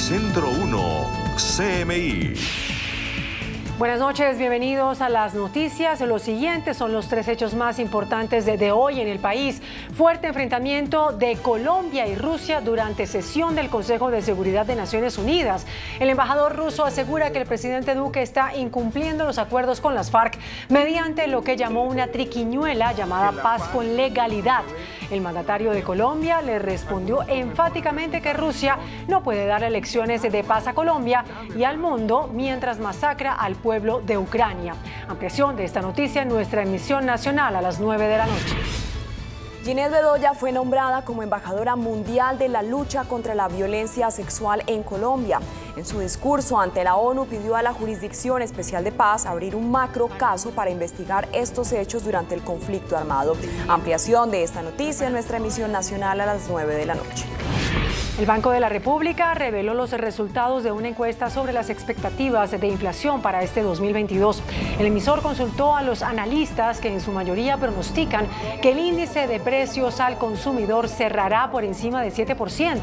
Epicentro 1, CMI. Buenas noches, bienvenidos a las noticias. Los siguientes son los tres hechos más importantes de hoy en el país. Fuerte enfrentamiento de Colombia y Rusia durante sesión del Consejo de Seguridad de Naciones Unidas. El embajador ruso asegura que el presidente Duque está incumpliendo los acuerdos con las FARC mediante lo que llamó una triquiñuela llamada paz con legalidad. El mandatario de Colombia le respondió enfáticamente que Rusia no puede dar lecciones de paz a Colombia y al mundo mientras masacra al pueblo de Ucrania. Ampliación de esta noticia en nuestra emisión nacional a las 9 de la noche. Ginette Bedoya fue nombrada como embajadora mundial de la lucha contra la violencia sexual en Colombia. En su discurso ante la ONU pidió a la Jurisdicción Especial de Paz abrir un macro caso para investigar estos hechos durante el conflicto armado. Ampliación de esta noticia en nuestra emisión nacional a las 9 de la noche. El Banco de la República reveló los resultados de una encuesta sobre las expectativas de inflación para este 2022. El emisor consultó a los analistas que en su mayoría pronostican que el índice de precios al consumidor cerrará por encima del 7%.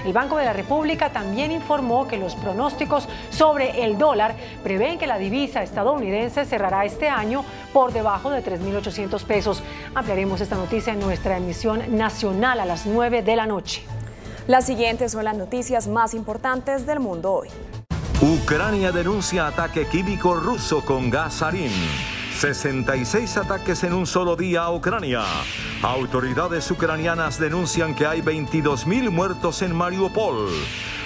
El Banco de la República también informó que los pronósticos sobre el dólar prevén que la divisa estadounidense cerrará este año por debajo de 3.800 pesos. Ampliaremos esta noticia en nuestra emisión nacional a las 9 de la noche. Las siguientes son las noticias más importantes del mundo hoy. Ucrania denuncia ataque químico ruso con gas sarín. 66 ataques en un solo día a Ucrania. Autoridades ucranianas denuncian que hay 22.000 muertos en Mariupol.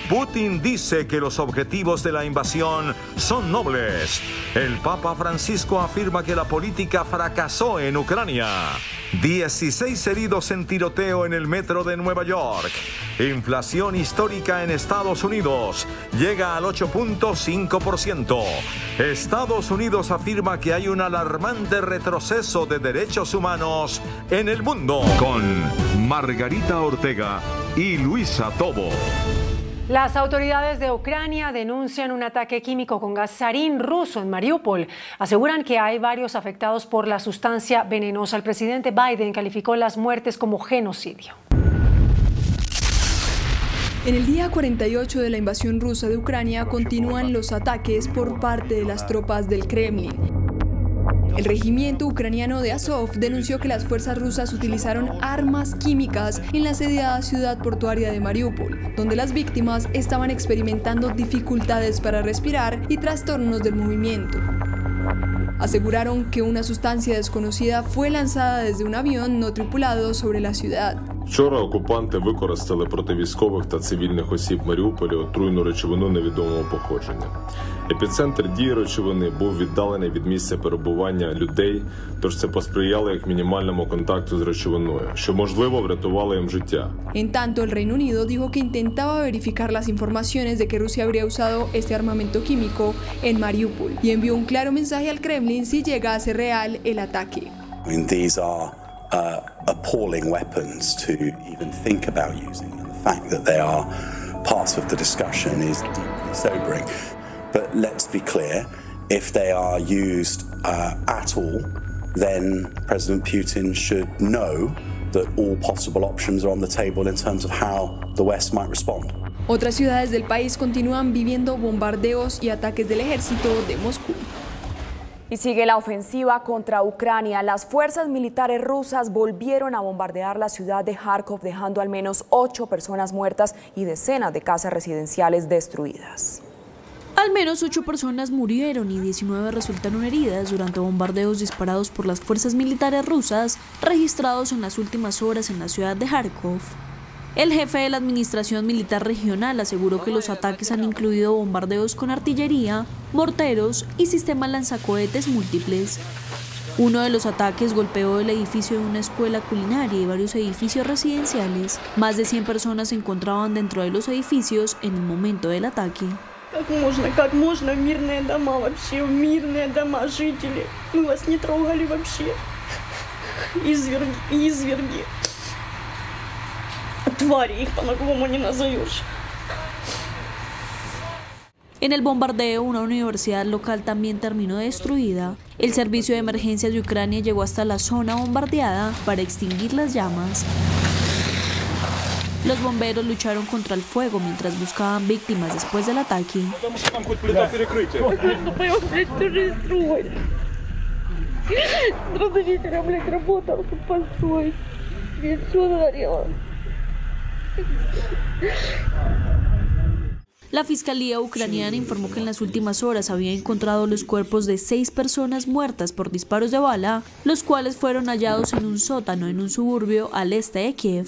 Putin dice que los objetivos de la invasión son nobles. El Papa Francisco afirma que la política fracasó en Ucrania. 16 heridos en tiroteo en el metro de Nueva York. Inflación histórica en Estados Unidos llega al 8.5%. Estados Unidos afirma que hay un alarmante retroceso de derechos humanos en el mundo. Con Margarita Ortega y Luisa Tobo. Las autoridades de Ucrania denuncian un ataque químico con gas sarín ruso en Mariupol. Aseguran que hay varios afectados por la sustancia venenosa. El presidente Biden calificó las muertes como genocidio. En el día 48 de la invasión rusa de Ucrania continúan los ataques por parte de las tropas del Kremlin. El regimiento ucraniano de Azov denunció que las fuerzas rusas utilizaron armas químicas en la asediada ciudad portuaria de Mariupol, donde las víctimas estaban experimentando dificultades para respirar y trastornos del movimiento. Aseguraron que una sustancia desconocida fue lanzada desde un avión no tripulado sobre la ciudad. Вчора окупанти використали проти військових та цивільних осіб Маріуполя отруйну речовину невідомого походження. Епіцентр дії речовини був віддалений від місця перебування людей, тож це посприяло як мінімальному контакту з речовиною, що можливо врятувало їм життя. En tanto, el Reino Unido dijo que intentaba verificar las informaciones de que Rusia habría usado este armamento químico en Mariupol y envió un claro mensaje al Kremlin si llega a ser real el ataque. These are appalling weapons to even think about using, and the fact that they are part of the discussion is deeply sobering. But let's be clear, if they are used at all, then President Putin should know that all possible options are on the table in terms of how the West might respond. Otras ciudades del país continúan viviendo bombardeos y ataques del ejército de Moscú. Y sigue la ofensiva contra Ucrania. Las fuerzas militares rusas volvieron a bombardear la ciudad de Kharkov, dejando al menos 8 personas muertas y decenas de casas residenciales destruidas. Al menos 8 personas murieron y 19 resultaron heridas durante bombardeos disparados por las fuerzas militares rusas registrados en las últimas horas en la ciudad de Kharkov. El jefe de la administración militar regional aseguró que los ataques han incluido bombardeos con artillería, morteros y sistemas lanzacohetes múltiples. Uno de los ataques golpeó el edificio de una escuela culinaria y varios edificios residenciales. Más de 100 personas se encontraban dentro de los edificios en el momento del ataque. Как можно мирные дома вообще, мирные дома, жители. Мы вас не трогали вообще. Изверги. Твари, их по-другому не назовешь. En el bombardeo, una universidad local también terminó destruida. El servicio de emergencias de Ucrania llegó hasta la zona bombardeada para extinguir las llamas. Los bomberos lucharon contra el fuego mientras buscaban víctimas después del ataque. La Fiscalía ucraniana informó que en las últimas horas había encontrado los cuerpos de 6 personas muertas por disparos de bala, los cuales fueron hallados en un sótano en un suburbio al este de Kiev.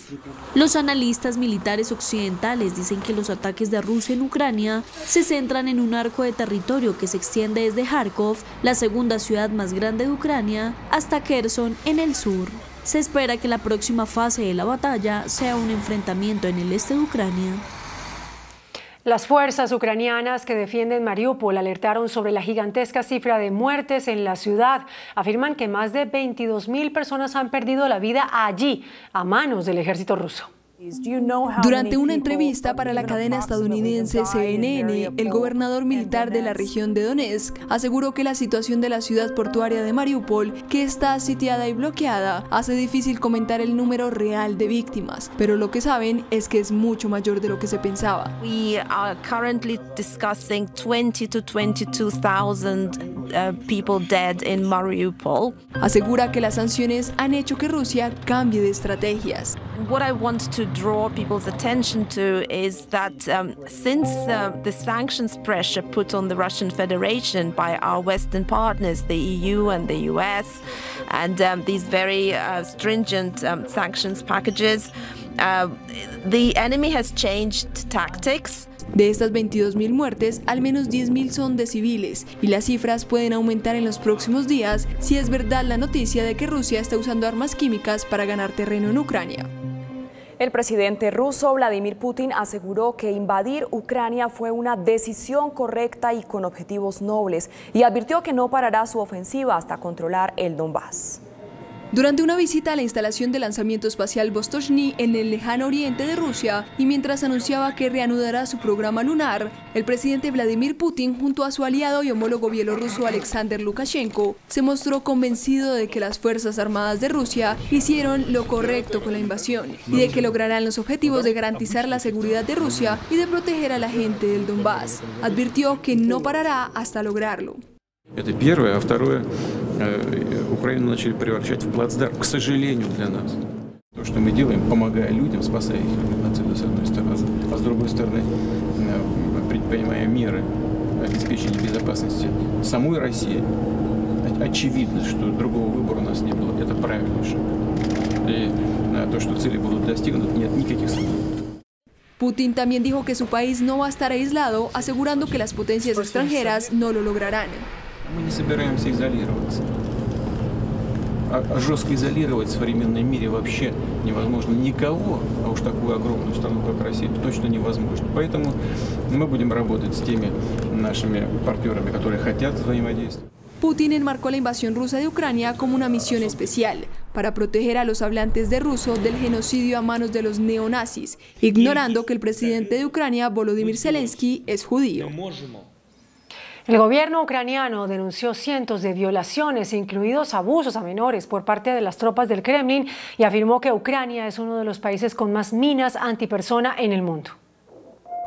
Los analistas militares occidentales dicen que los ataques de Rusia en Ucrania se centran en un arco de territorio que se extiende desde Kharkov, la segunda ciudad más grande de Ucrania, hasta Kherson en el sur. Se espera que la próxima fase de la batalla sea un enfrentamiento en el este de Ucrania. Las fuerzas ucranianas que defienden Mariupol alertaron sobre la gigantesca cifra de muertes en la ciudad. Afirman que más de 22.000 personas han perdido la vida allí, a manos del ejército ruso. Durante una entrevista para la cadena estadounidense CNN, el gobernador militar de la región de Donetsk aseguró que la situación de la ciudad portuaria de Mariupol, que está sitiada y bloqueada, hace difícil comentar el número real de víctimas, pero lo que saben es que es mucho mayor de lo que se pensaba. We are currently discussing 20 to 22,000 people dead in Mariupol. Asegura que las sanciones han hecho que Rusia cambie de estrategias. What I want to draw people's attention to is that since the sanctions pressure put on the Russian Federation by our Western partners, the EU and the US, and these very stringent sanctions packages, the enemy has changed tactics. De estas 22.000 muertes, al menos 10.000 son de civiles, y las cifras pueden aumentar en los próximos días si es verdad la noticia de que Rusia está usando armas químicas para ganar terreno en Ucrania. El presidente ruso Vladimir Putin aseguró que invadir Ucrania fue una decisión correcta y con objetivos nobles, y advirtió que no parará su ofensiva hasta controlar el Donbass. Durante una visita a la instalación de lanzamiento espacial Vostochny en el lejano oriente de Rusia, y mientras anunciaba que reanudará su programa lunar, el presidente Vladimir Putin, junto a su aliado y homólogo bielorruso Alexander Lukashenko, se mostró convencido de que las Fuerzas Armadas de Rusia hicieron lo correcto con la invasión y de que lograrán los objetivos de garantizar la seguridad de Rusia y de proteger a la gente del Donbass. Advirtió que no parará hasta lograrlo. Это первое, а второе, Украину начали превращать в плацдарм, к сожалению, для нас. То, что мы делаем, помогая людям, спасая их от геноцида, с одной стороны, а с другой стороны, предпринимая меры обеспечения безопасности самой России, очевидно, что другого выбора у нас не было. Это правильный шаг. И то, что цели будут достигнуты, нет никаких сомнений. Putin también dijo que su país no va a estar aislado, asegurando que las potencias extranjeras no lo lograrán. Мы не собираемся изолироваться. А жестко изолировать в современном мире вообще невозможно никого, а уж такую огромную страну, как Россия, точно невозможно. Поэтому мы будем работать с теми нашими партнерами, которые хотят взаимодействовать. Putin enmarcó la invasión rusa de Ucrania como una misión especial para proteger a los hablantes de ruso del genocidio a manos de los neonazis, ignorando que el presidente de Ucrania, Volodymyr Zelensky, es judío. El gobierno ucraniano denunció cientos de violaciones, incluidos abusos a menores por parte de las tropas del Kremlin, y afirmó que Ucrania es uno de los países con más minas antipersona en el mundo.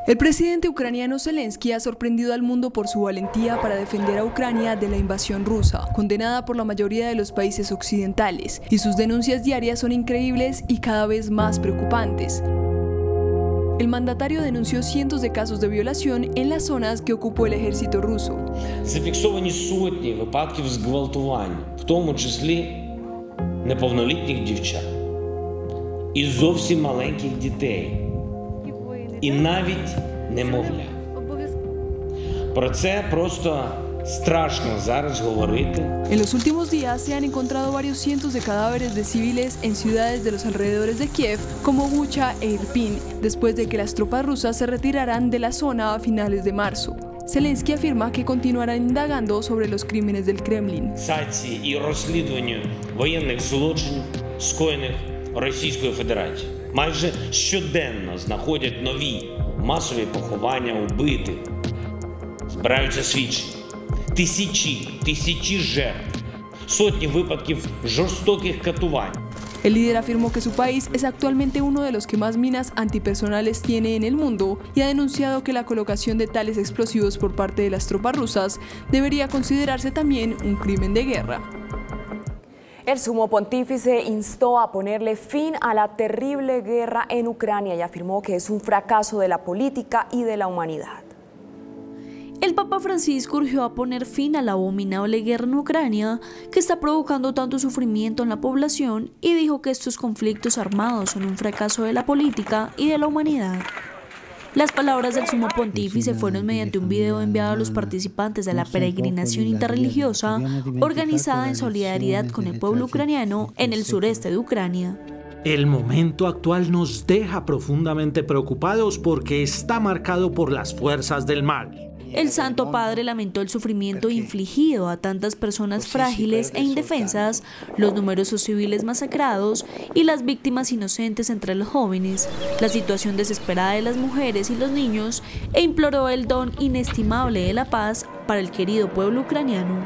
El presidente ucraniano Zelensky ha sorprendido al mundo por su valentía para defender a Ucrania de la invasión rusa, condenada por la mayoría de los países occidentales, y sus denuncias diarias son increíbles y cada vez más preocupantes. El mandatario denunció cientos de casos de violación en las zonas que ocupó el ejército ruso. Зафіксовані сотні випадків зґвалтувань, в тому числі неповнолітніх дівчат і зовсім маленьких дітей. І навіть немовля. Про це просто страшно зараз говорити. En los últimos días se han encontrado varios cientos de cadáveres de civiles en ciudades de los alrededores de Kiev, como Bucha e Irpin, después de que las tropas rusas se retirarán de la zona a finales de marzo. Zelensky afirma que continuarán indagando sobre los crímenes del Kremlin. Санкції і розслідуванню воєнних злочинів, скоєних Російською Федерацією. Майже щоденно знаходять нові масові поховання убитих. Збираються свідчення. Тисячі жертв. Сотні випадків жорстоких катувань. El líder afirmó que su país es actualmente uno de los que más minas antipersonales tiene en el mundo y ha denunciado que la colocación de tales explosivos por parte de las tropas rusas debería considerarse también un crimen de guerra. El sumo pontífice instó a ponerle fin a la terrible guerra en Ucrania y afirmó que es un fracaso de la política y de la humanidad. El Papa Francisco urgió a poner fin a la abominable guerra en Ucrania, que está provocando tanto sufrimiento en la población, y dijo que estos conflictos armados son un fracaso de la política y de la humanidad. Las palabras del sumo pontífice fueron mediante un video enviado a los participantes de la peregrinación interreligiosa organizada en solidaridad con el pueblo ucraniano en el sureste de Ucrania. El momento actual nos deja profundamente preocupados porque está marcado por las fuerzas del mal. El Santo Padre lamentó el sufrimiento infligido a tantas personas frágiles e indefensas, los numerosos civiles masacrados y las víctimas inocentes entre los jóvenes, la situación desesperada de las mujeres y los niños, e imploró el don inestimable de la paz para el querido pueblo ucraniano.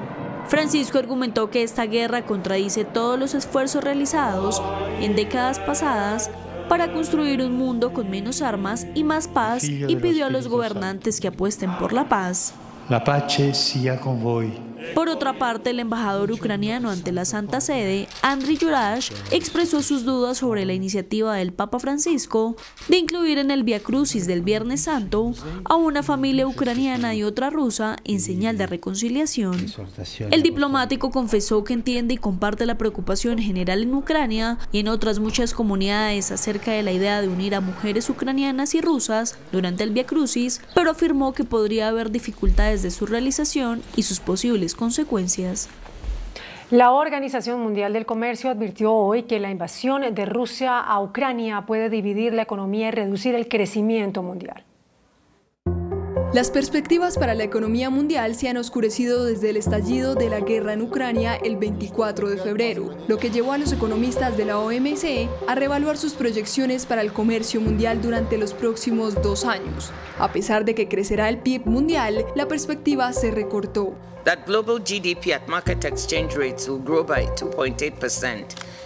Francisco argumentó que esta guerra contradice todos los esfuerzos realizados en décadas pasadas para construir un mundo con menos armas y más paz, y pidió a los gobernantes que apuesten por la paz. La pace sia con voi. Por otra parte, el embajador ucraniano ante la Santa Sede, Andriy Yurash, expresó sus dudas sobre la iniciativa del Papa Francisco de incluir en el Vía Crucis del Viernes Santo a una familia ucraniana y otra rusa en señal de reconciliación. El diplomático confesó que entiende y comparte la preocupación general en Ucrania y en otras muchas comunidades acerca de la idea de unir a mujeres ucranianas y rusas durante el Vía Crucis, pero afirmó que podría haber dificultades de su realización y sus posibles consecuencias. La Organización Mundial del Comercio advirtió hoy que la invasión de Rusia a Ucrania puede dividir la economía y reducir el crecimiento mundial. Las perspectivas para la economía mundial se han oscurecido desde el estallido de la guerra en Ucrania el 24 de febrero, lo que llevó a los economistas de la OMC a reevaluar sus proyecciones para el comercio mundial durante los próximos 2 años. A pesar de que crecerá el PIB mundial, la perspectiva se recortó. That global GDP at market exchange rates will grow by 2.8%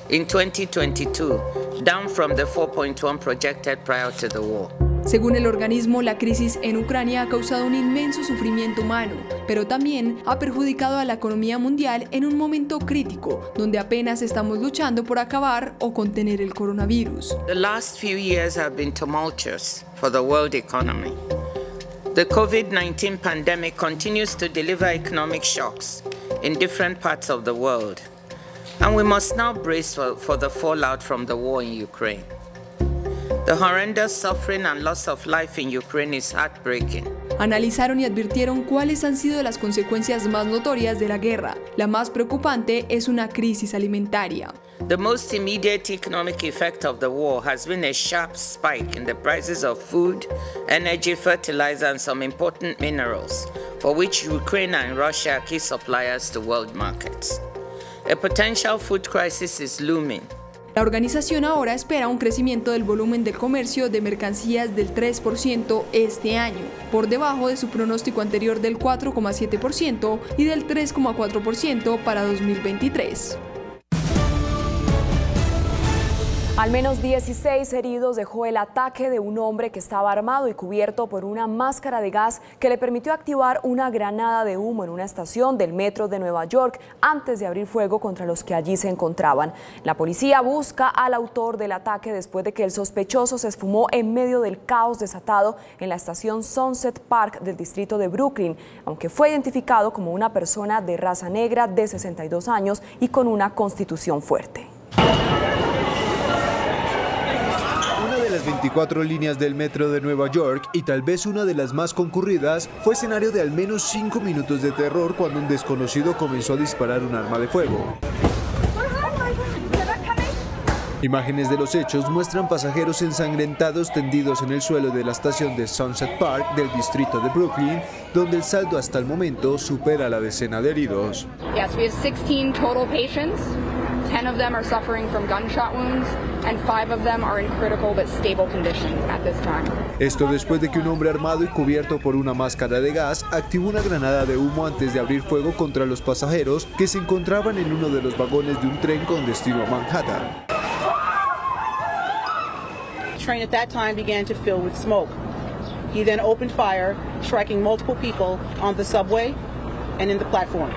in 2022, down from the 4.1% projected prior to the war. Según el organismo, la crisis en Ucrania ha causado un inmenso sufrimiento humano, pero también ha perjudicado a la economía mundial en un momento crítico, donde apenas estamos luchando por acabar o contener el coronavirus. The last few years have been tumultuous for the world economy. The COVID-19 pandemic continues to deliver economic shocks in different parts of the world, and we must now brace for the fallout from the war in Ukraine. The horrendous suffering and loss of life in Ukraine is heartbreaking. Analizaron y advirtieron cuáles han sido las consecuencias más notorias de la guerra. La más preocupante es una crisis alimentaria. The most immediate economic effect of the war has been a sharp spike in the prices of food, energy, fertilizer, and some important minerals, for which Ukraine and Russia are key suppliers to world markets. A potential food crisis is looming. La organización ahora espera un crecimiento del volumen del comercio de mercancías del 3% este año, por debajo de su pronóstico anterior del 4,7% y del 3,4% para 2023. Al menos 16 heridos dejó el ataque de un hombre que estaba armado y cubierto por una máscara de gas que le permitió activar una granada de humo en una estación del metro de Nueva York antes de abrir fuego contra los que allí se encontraban. La policía busca al autor del ataque después de que el sospechoso se esfumó en medio del caos desatado en la estación Sunset Park del distrito de Brooklyn, aunque fue identificado como una persona de raza negra de 62 años y con una constitución fuerte. Las 24 líneas del metro de Nueva York, y tal vez una de las más concurridas, fue escenario de al menos 5 minutos de terror cuando un desconocido comenzó a disparar un arma de fuego. Imágenes de los hechos muestran pasajeros ensangrentados tendidos en el suelo de la estación de Sunset Park del distrito de Brooklyn, donde el saldo hasta el momento supera la decena de heridos. Yes, we have 16 total patients. 10 of them are suffering from gunshot wounds and 5 of them are in critical but stable condition at this time. Esto después de que un hombre armado y cubierto por una máscara de gas activó una granada de humo antes de abrir fuego contra los pasajeros que se encontraban en uno de los vagones de un tren con destino a Manhattan. train at that time began to fill with smoke. He then opened fire, striking multiple people on the subway and in the platform.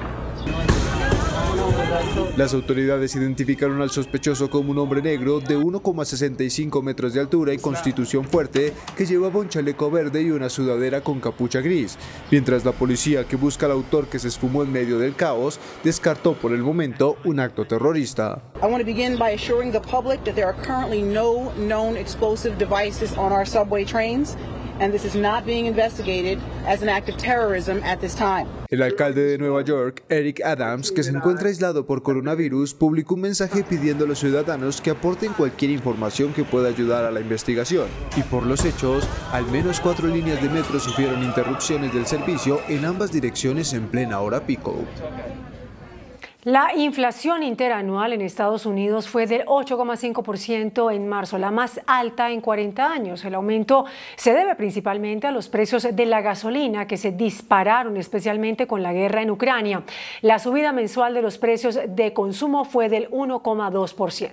Las autoridades identificaron al sospechoso como un hombre negro de 1,65 metros de altura y constitución fuerte que llevaba un chaleco verde y una sudadera con capucha gris, mientras la policía que busca al autor que se esfumó en medio del caos descartó por el momento un acto terrorista. I want to begin by assuring the public that there are currently no known explosive devices on our subway trains, and this is not being investigated as an act of terrorism at this time. El alcalde de Nueva York, Eric Adams, que se encuentra aislado por coronavirus, publicó un mensaje pidiendo a los ciudadanos que aporten cualquier información que pueda ayudar a la investigación. Y por los hechos, al menos 4 líneas de metro sufrieron interrupciones del servicio en ambas direcciones en plena hora pico. La inflación interanual en Estados Unidos fue del 8,5% en marzo, la más alta en 40 años. El aumento se debe principalmente a los precios de la gasolina, que se dispararon especialmente con la guerra en Ucrania. La subida mensual de los precios de consumo fue del 1,2%.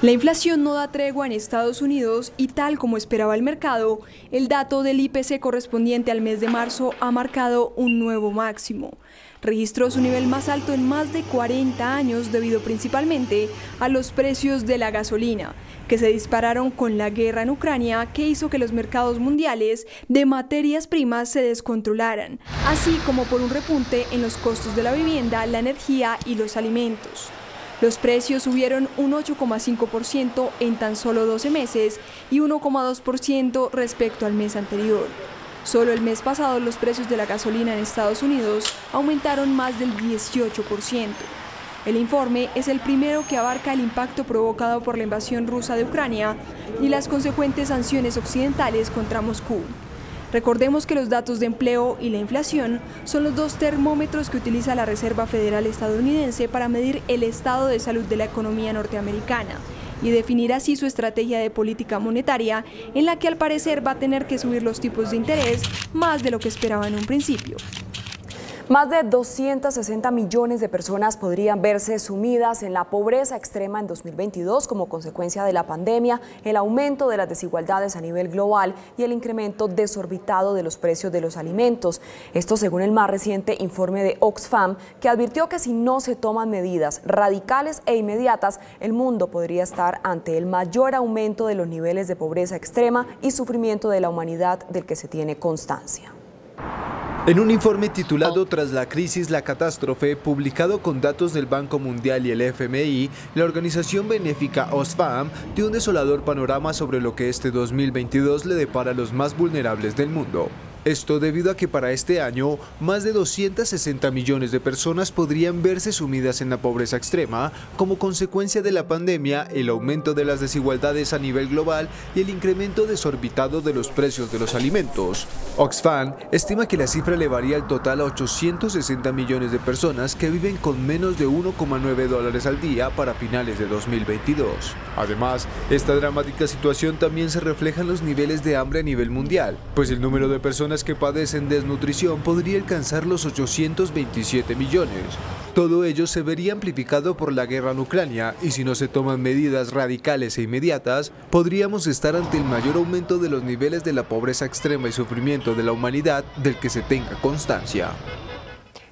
La inflación no da tregua en Estados Unidos y, tal como esperaba el mercado, el dato del IPC correspondiente al mes de marzo ha marcado un nuevo máximo. Registró su nivel más alto en más de 40 años debido principalmente a los precios de la gasolina, que se dispararon con la guerra en Ucrania, que hizo que los mercados mundiales de materias primas se descontrolaran, así como por un repunte en los costos de la vivienda, la energía y los alimentos. Los precios subieron un 8,5% en tan solo 12 meses y 1,2% respecto al mes anterior. Solo el mes pasado los precios de la gasolina en Estados Unidos aumentaron más del 18%. El informe es el primero que abarca el impacto provocado por la invasión rusa de Ucrania y las consecuentes sanciones occidentales contra Moscú. Recordemos que los datos de empleo y la inflación son los dos termómetros que utiliza la Reserva Federal estadounidense para medir el estado de salud de la economía norteamericana y definir así su estrategia de política monetaria, en la que al parecer va a tener que subir los tipos de interés más de lo que esperaba en un principio. Más de 260 millones de personas podrían verse sumidas en la pobreza extrema en 2022 como consecuencia de la pandemia, el aumento de las desigualdades a nivel global y el incremento desorbitado de los precios de los alimentos. Esto según el más reciente informe de Oxfam, que advirtió que si no se toman medidas radicales e inmediatas, el mundo podría estar ante el mayor aumento de los niveles de pobreza extrema y sufrimiento de la humanidad del que se tiene constancia. En un informe titulado Tras la crisis, la catástrofe, publicado con datos del Banco Mundial y el FMI, la organización benéfica Oxfam dio un desolador panorama sobre lo que este 2022 le depara a los más vulnerables del mundo. Esto debido a que para este año, más de 260 millones de personas podrían verse sumidas en la pobreza extrema como consecuencia de la pandemia, el aumento de las desigualdades a nivel global y el incremento desorbitado de los precios de los alimentos. Oxfam estima que la cifra elevaría el total a 860 millones de personas que viven con menos de $1,9 al día para finales de 2022. Además, esta dramática situación también se refleja en los niveles de hambre a nivel mundial, pues el número de personas que padecen desnutrición podría alcanzar los 827 millones. Todo ello se vería amplificado por la guerra en Ucrania y si no se toman medidas radicales e inmediatas, podríamos estar ante el mayor aumento de los niveles de la pobreza extrema y sufrimiento de la humanidad del que se tenga constancia.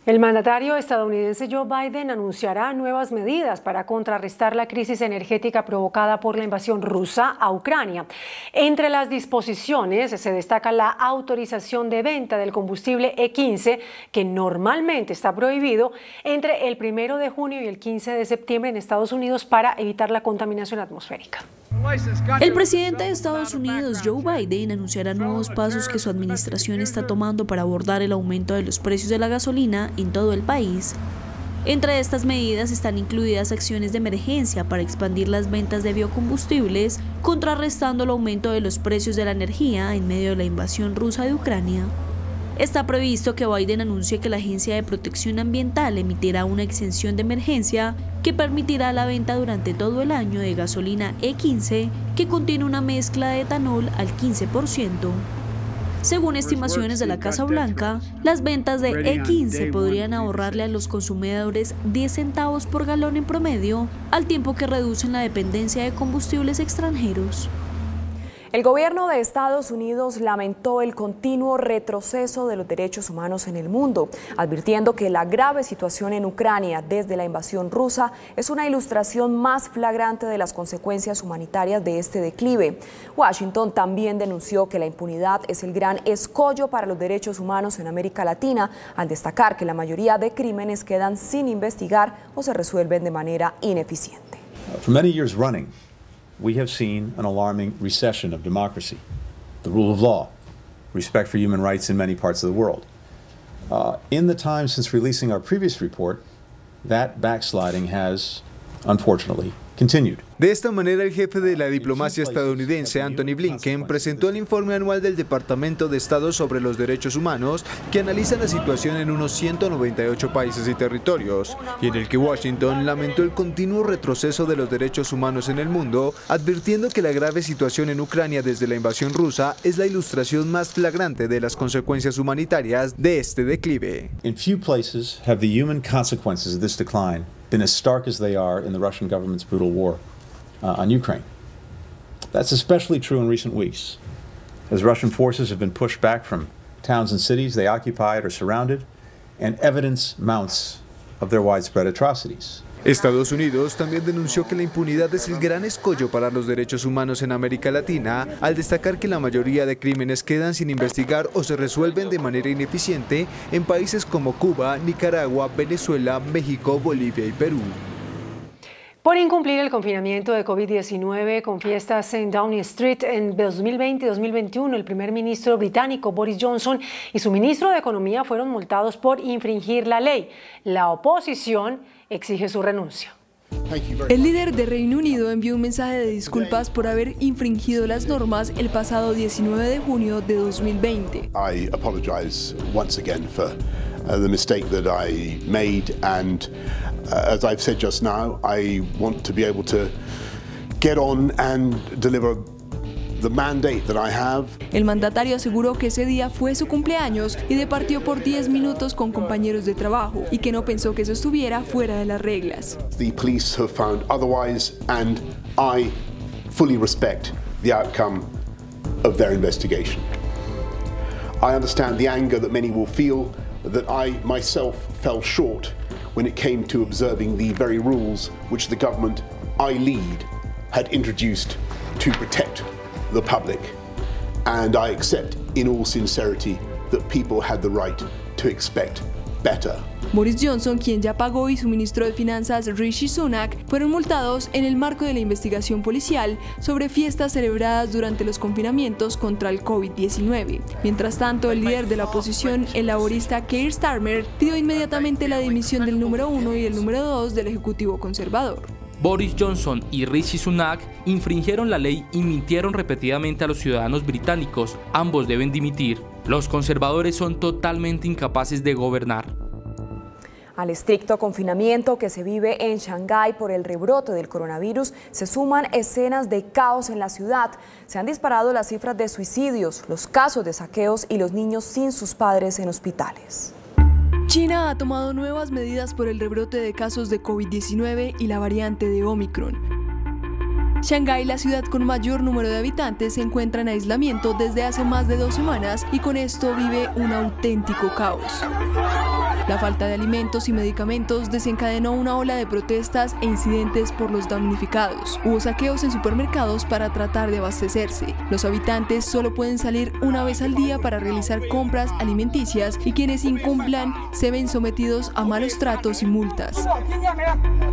El mandatario estadounidense Joe Biden anunciará nuevas medidas para contrarrestar la crisis energética provocada por la invasión rusa a Ucrania. Entre las disposiciones se destaca la autorización de venta del combustible E15, que normalmente está prohibido entre el 1 de junio y el 15 de septiembre en Estados Unidos para evitar la contaminación atmosférica. El presidente de Estados Unidos, Joe Biden, anunciará nuevos pasos que su administración está tomando para abordar el aumento de los precios de la gasolina en todo el país. Entre estas medidas están incluidas acciones de emergencia para expandir las ventas de biocombustibles, contrarrestando el aumento de los precios de la energía en medio de la invasión rusa de Ucrania. Está previsto que Biden anuncie que la Agencia de Protección Ambiental emitirá una exención de emergencia que permitirá la venta durante todo el año de gasolina E15 que contiene una mezcla de etanol al 15%. Según estimaciones de la Casa Blanca, las ventas de E15 podrían ahorrarle a los consumidores 10 centavos por galón en promedio, al tiempo que reducen la dependencia de combustibles extranjeros. El gobierno de Estados Unidos lamentó el continuo retroceso de los derechos humanos en el mundo, advirtiendo que la grave situación en Ucrania desde la invasión rusa es una ilustración más flagrante de las consecuencias humanitarias de este declive. Washington también denunció que la impunidad es el gran escollo para los derechos humanos en América Latina, al destacar que la mayoría de crímenes quedan sin investigar o se resuelven de manera ineficiente. For many years running, we have seen an alarming recession of democracy, the rule of law, respect for human rights in many parts of the world. In the time since releasing our previous report, that backsliding has, unfortunately, continued. De esta manera, el jefe de la diplomacia estadounidense, Antony Blinken, presentó el informe anual del Departamento de Estado sobre los Derechos Humanos, que analiza la situación en unos 198 países y territorios, y en el que Washington lamentó el continuo retroceso de los derechos humanos en el mundo, advirtiendo que la grave situación en Ucrania desde la invasión rusa es la ilustración más flagrante de las consecuencias humanitarias de este declive. In few places have the human consequences of this decline been as stark as they are in the Russian government's brutal war on Ukraine. That's especially true in recent weeks, as Russian forces have been pushed back from towns and cities they occupied or surrounded, and evidence mounts of their widespread atrocities. Estados Unidos también denunció que la impunidad es el gran escollo para los derechos humanos en América Latina, al destacar que la mayoría de crímenes quedan sin investigar o se resuelven de manera ineficiente en países como Cuba, Nicaragua, Venezuela, México, Bolivia y Perú. Por incumplir el confinamiento de COVID-19 con fiestas en Downing Street en 2020 y 2021, el primer ministro británico Boris Johnson y su ministro de Economía fueron multados por infringir la ley. La oposición exige su renuncia. El líder de Reino Unido envió un mensaje de disculpas por haber infringido las normas el pasado 19 de junio de 2020. I apologize once again for the mistake that I made, and as I've said just now, I want to be able to get on and deliver the mandate that I have. El mandatario aseguró que ese día fue su cumpleaños y departió por 10 minutos con compañeros de trabajo y que no pensó que eso estuviera fuera de las reglas. The police have found otherwise, and I fully respect the outcome of their investigation. I understand the anger that many will feel that I myself fell short when it came to observing the very rules which the government I lead had introduced to protect the public, and I accept in all sincerity that people had the right to expect better. Boris Johnson, quien ya pagó, y su ministro de Finanzas Rishi Sunak fueron multados en el marco de la investigación policial sobre fiestas celebradas durante los confinamientos contra el COVID-19. Mientras tanto, el líder de la oposición, el laborista Keir Starmer, pidió inmediatamente la dimisión del número 1 y el número 2 del Ejecutivo Conservador. Boris Johnson y Rishi Sunak infringieron la ley y mintieron repetidamente a los ciudadanos británicos. Ambos deben dimitir. Los conservadores son totalmente incapaces de gobernar. Al estricto confinamiento que se vive en Shanghái por el rebrote del coronavirus, se suman escenas de caos en la ciudad. Se han disparado las cifras de suicidios, los casos de saqueos y los niños sin sus padres en hospitales. China ha tomado nuevas medidas por el rebrote de casos de COVID-19 y la variante de Omicron. Shanghái, la ciudad con mayor número de habitantes, se encuentra en aislamiento desde hace más de 2 semanas y con esto vive un auténtico caos. La falta de alimentos y medicamentos desencadenó una ola de protestas e incidentes por los damnificados. Hubo saqueos en supermercados para tratar de abastecerse. Los habitantes solo pueden salir una vez al día para realizar compras alimenticias y quienes incumplan se ven sometidos a malos tratos y multas.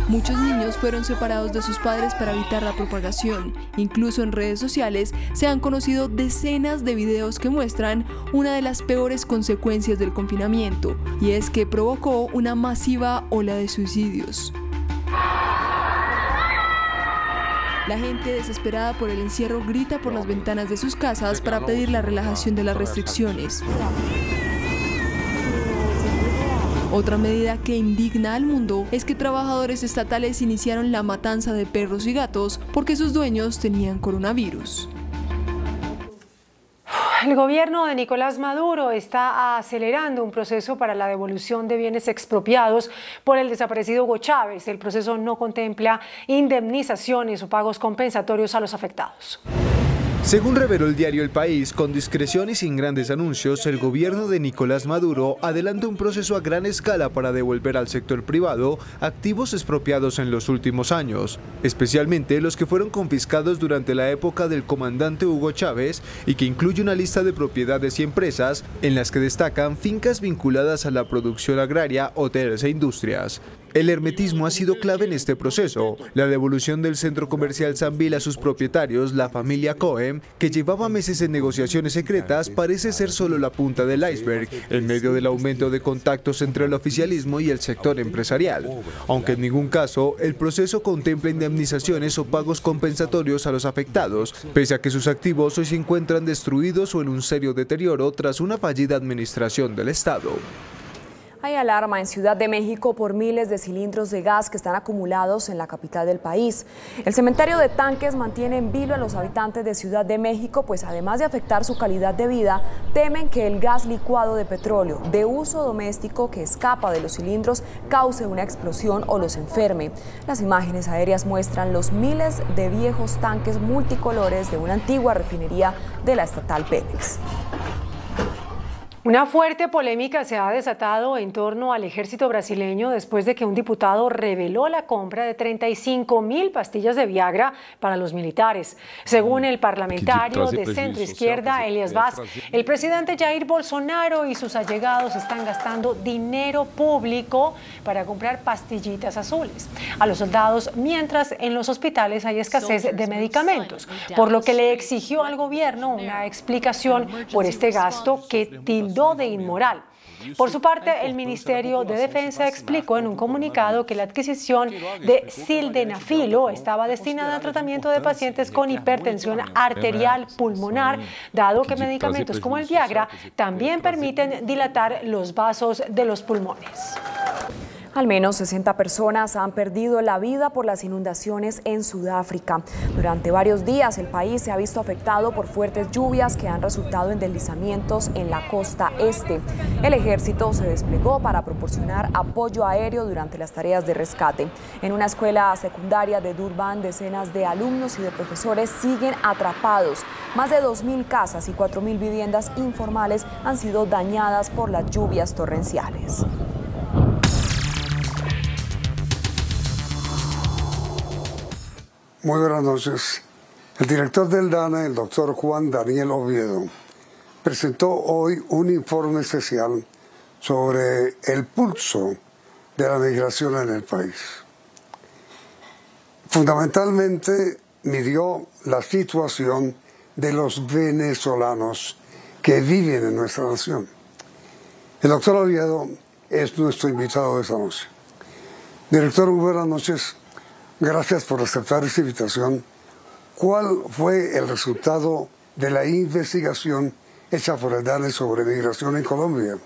Muchos niños fueron separados de sus padres para evitar la propagación. Incluso en redes sociales se han conocido decenas de videos que muestran una de las peores consecuencias del confinamiento, y es que provocó una masiva ola de suicidios. La gente, desesperada por el encierro, grita por las ventanas de sus casas para pedir la relajación de las restricciones. Otra medida que indigna al mundo es que trabajadores estatales iniciaron la matanza de perros y gatos porque sus dueños tenían coronavirus. El gobierno de Nicolás Maduro está acelerando un proceso para la devolución de bienes expropiados por el desaparecido Hugo Chávez. El proceso no contempla indemnizaciones o pagos compensatorios a los afectados. Según reveló el diario El País, con discreción y sin grandes anuncios, el gobierno de Nicolás Maduro adelanta un proceso a gran escala para devolver al sector privado activos expropiados en los últimos años, especialmente los que fueron confiscados durante la época del comandante Hugo Chávez y que incluye una lista de propiedades y empresas en las que destacan fincas vinculadas a la producción agraria, hoteles e industrias. El hermetismo ha sido clave en este proceso. La devolución del centro comercial Sambil a sus propietarios, la familia Cohen, que llevaba meses en negociaciones secretas, parece ser solo la punta del iceberg, en medio del aumento de contactos entre el oficialismo y el sector empresarial. Aunque en ningún caso el proceso contempla indemnizaciones o pagos compensatorios a los afectados, pese a que sus activos hoy se encuentran destruidos o en un serio deterioro tras una fallida administración del Estado. Hay alarma en Ciudad de México por miles de cilindros de gas que están acumulados en la capital del país. El cementerio de tanques mantiene en vilo a los habitantes de Ciudad de México, pues además de afectar su calidad de vida, temen que el gas licuado de petróleo de uso doméstico que escapa de los cilindros cause una explosión o los enferme. Las imágenes aéreas muestran los miles de viejos tanques multicolores de una antigua refinería de la estatal Pemex. Una fuerte polémica se ha desatado en torno al ejército brasileño después de que un diputado reveló la compra de 35.000 pastillas de Viagra para los militares. Según el parlamentario de centro izquierda Elias Vaz, el presidente Jair Bolsonaro y sus allegados están gastando dinero público para comprar pastillitas azules a los soldados, mientras en los hospitales hay escasez de medicamentos, por lo que le exigió al gobierno una explicación por este gasto que tildó de inmoral. Por su parte, el Ministerio de Defensa explicó en un comunicado que la adquisición de sildenafilo estaba destinada al tratamiento de pacientes con hipertensión arterial pulmonar, dado que medicamentos como el Viagra también permiten dilatar los vasos de los pulmones. Al menos 60 personas han perdido la vida por las inundaciones en Sudáfrica. Durante varios días el país se ha visto afectado por fuertes lluvias que han resultado en deslizamientos en la costa este. El ejército se desplegó para proporcionar apoyo aéreo durante las tareas de rescate. En una escuela secundaria de Durban, decenas de alumnos y de profesores siguen atrapados. Más de 2.000 casas y 4.000 viviendas informales han sido dañadas por las lluvias torrenciales. Muy buenas noches. El director del DANA, el doctor Juan Daniel Oviedo, presentó hoy un informe especial sobre el pulso de la migración en el país. Fundamentalmente midió la situación de los venezolanos que viven en nuestra nación. El doctor Oviedo es nuestro invitado de esta noche. Director, muy buenas noches. Gracias por aceptar esta invitación. ¿Cuál fue el resultado de la investigación hecha por el DANE sobre migración en Colombia?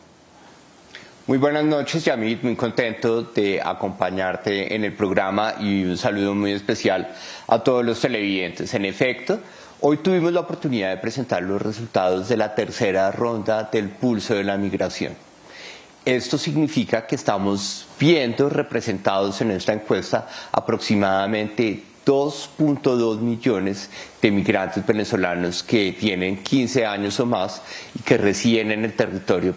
Muy buenas noches, Yamit. Muy contento de acompañarte en el programa y un saludo muy especial a todos los televidentes. En efecto, hoy tuvimos la oportunidad de presentar los resultados de la tercera ronda del pulso de la migración. Esto significa que estamos viendo representados en esta encuesta aproximadamente 2.2 millones de migrantes venezolanos que tienen 15 años o más y que residen en el territorio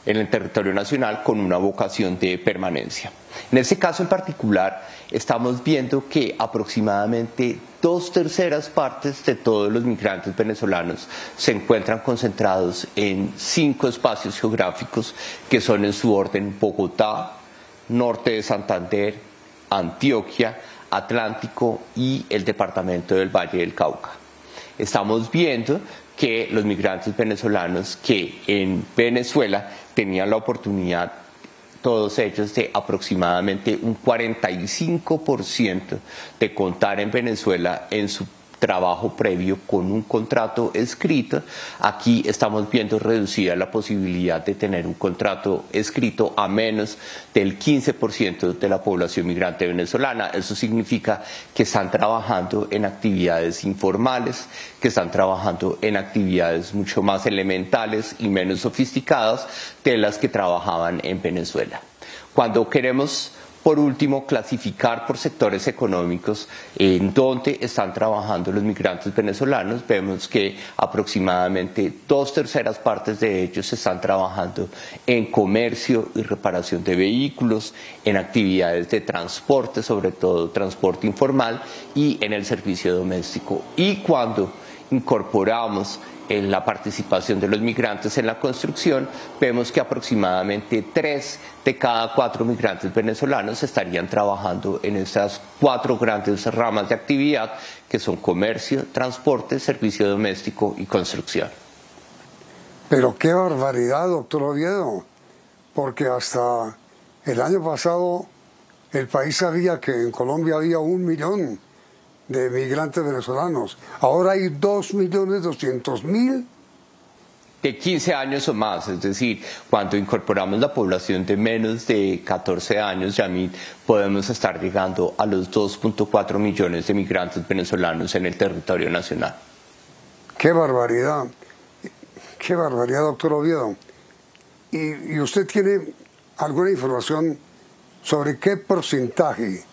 en el territorio nacional con una vocación de permanencia. En este caso en particular, estamos viendo que aproximadamente 2/3 partes de todos los migrantes venezolanos se encuentran concentrados en 5 espacios geográficos que son en su orden Bogotá, norte de Santander, Antioquia, Atlántico y el departamento del Valle del Cauca. Estamos viendo que los migrantes venezolanos que en Venezuela tenían la oportunidad, todos ellos, de aproximadamente un 45% de contar en Venezuela en su trabajo previo con un contrato escrito. Aquí estamos viendo reducida la posibilidad de tener un contrato escrito a menos del 15% de la población migrante venezolana. Eso significa que están trabajando en actividades informales, que están trabajando en actividades mucho más elementales y menos sofisticadas de las que trabajaban en Venezuela. Cuando queremos por último, clasificar por sectores económicos en donde están trabajando los migrantes venezolanos. Vemos que aproximadamente 2/3 partes de ellos están trabajando en comercio y reparación de vehículos, en actividades de transporte, sobre todo transporte informal, y en el servicio doméstico. Y cuando incorporamos en la participación de los migrantes en la construcción, vemos que aproximadamente 3 de cada 4 migrantes venezolanos estarían trabajando en estas 4 grandes ramas de actividad, que son comercio, transporte, servicio doméstico y construcción. Pero qué barbaridad, doctor Oviedo, porque hasta el año pasado el país sabía que en Colombia había 1 millón de migrantes venezolanos. Ahora hay 2.200.000. De 15 años o más, es decir, cuando incorporamos la población de menos de 14 años, Yamit, podemos estar llegando a los 2.4 millones de migrantes venezolanos en el territorio nacional. ¡Qué barbaridad! ¡Qué barbaridad, doctor Oviedo! ¿Y usted tiene alguna información sobre qué porcentaje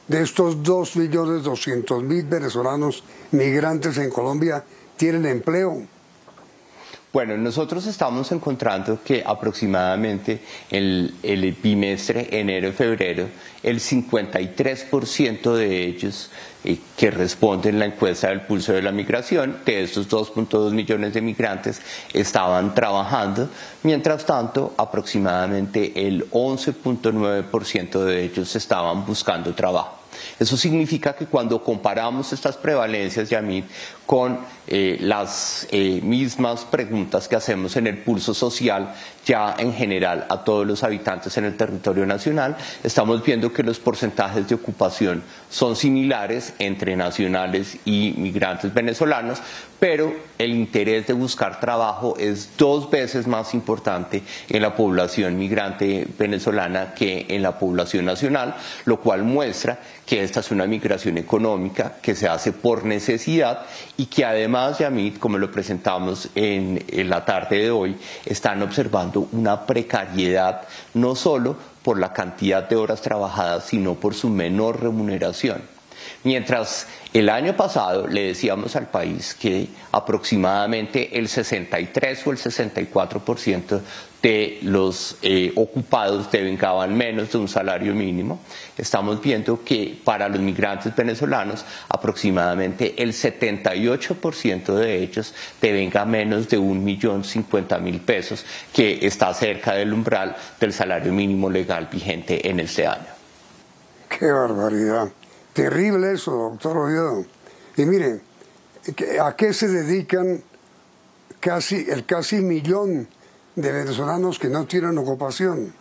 de estos 2.200.000 venezolanos migrantes en Colombia tienen empleo? Bueno, nosotros estamos encontrando que aproximadamente el bimestre enero-febrero, el 53% de ellos que responden en la encuesta del pulso de la migración, de estos 2.2 millones de migrantes, estaban trabajando. Mientras tanto, aproximadamente el 11.9% de ellos estaban buscando trabajo. Eso significa que cuando comparamos estas prevalencias, Yamit, con las mismas preguntas que hacemos en el pulso social, ya en general a todos los habitantes en el territorio nacional, estamos viendo que los porcentajes de ocupación son similares entre nacionales y migrantes venezolanos, pero el interés de buscar trabajo es 2 veces más importante en la población migrante venezolana que en la población nacional, lo cual muestra que esta es una migración económica que se hace por necesidad y que además, Yamit, como lo presentamos en la tarde de hoy, están observando una precariedad no solo por la cantidad de horas trabajadas, sino por su menor remuneración. Mientras el año pasado le decíamos al país que aproximadamente el 63 o el 64% de los ocupados devengaban menos de un salario mínimo, estamos viendo que para los migrantes venezolanos aproximadamente el 78% de ellos devenga menos de 1.050.000 pesos, que está cerca del umbral del salario mínimo legal vigente en este año. ¡Qué barbaridad! Terrible eso, doctor Oviedo. Y mire, ¿a qué se dedican el casi millón de venezolanos que no tienen ocupación?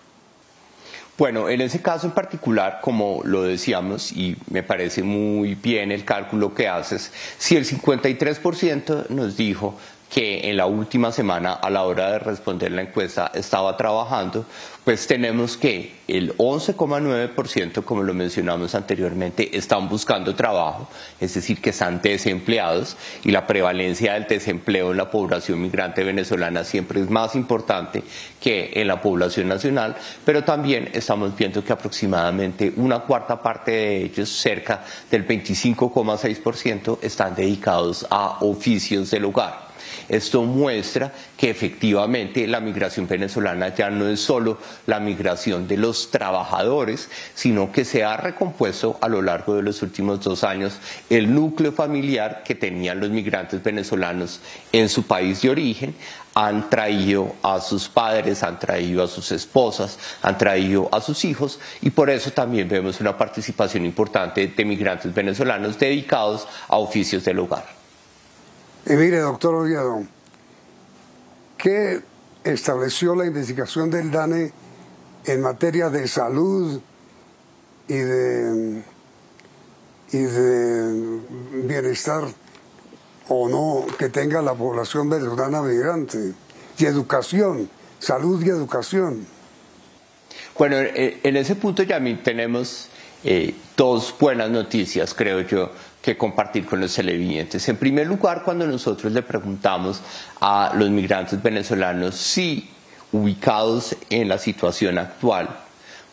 Bueno, en ese caso en particular, como lo decíamos, y me parece muy bien el cálculo que haces, si el 53% nos dijo que en la última semana a la hora de responder la encuesta estaba trabajando, pues tenemos que el 11,9%, como lo mencionamos anteriormente, están buscando trabajo, es decir, que están desempleados, y la prevalencia del desempleo en la población migrante venezolana siempre es más importante que en la población nacional, pero también estamos viendo que aproximadamente 1/4 parte de ellos, cerca del 25,6%, están dedicados a oficios del hogar. Esto muestra que efectivamente la migración venezolana ya no es solo la migración de los trabajadores, sino que se ha recompuesto a lo largo de los últimos 2 años el núcleo familiar que tenían los migrantes venezolanos en su país de origen. Han traído a sus padres, han traído a sus esposas, han traído a sus hijos, y por eso también vemos una participación importante de migrantes venezolanos dedicados a oficios del hogar. Y mire, doctor Oviedo, ¿qué estableció la investigación del DANE en materia de salud y de bienestar o no que tenga la población venezolana migrante? Y educación, salud y educación. Bueno, en ese punto, Yamit, tenemos 2 buenas noticias, creo yo, que compartir con los televidentes. En primer lugar, cuando nosotros le preguntamos a los migrantes venezolanos si, ubicados en la situación actual,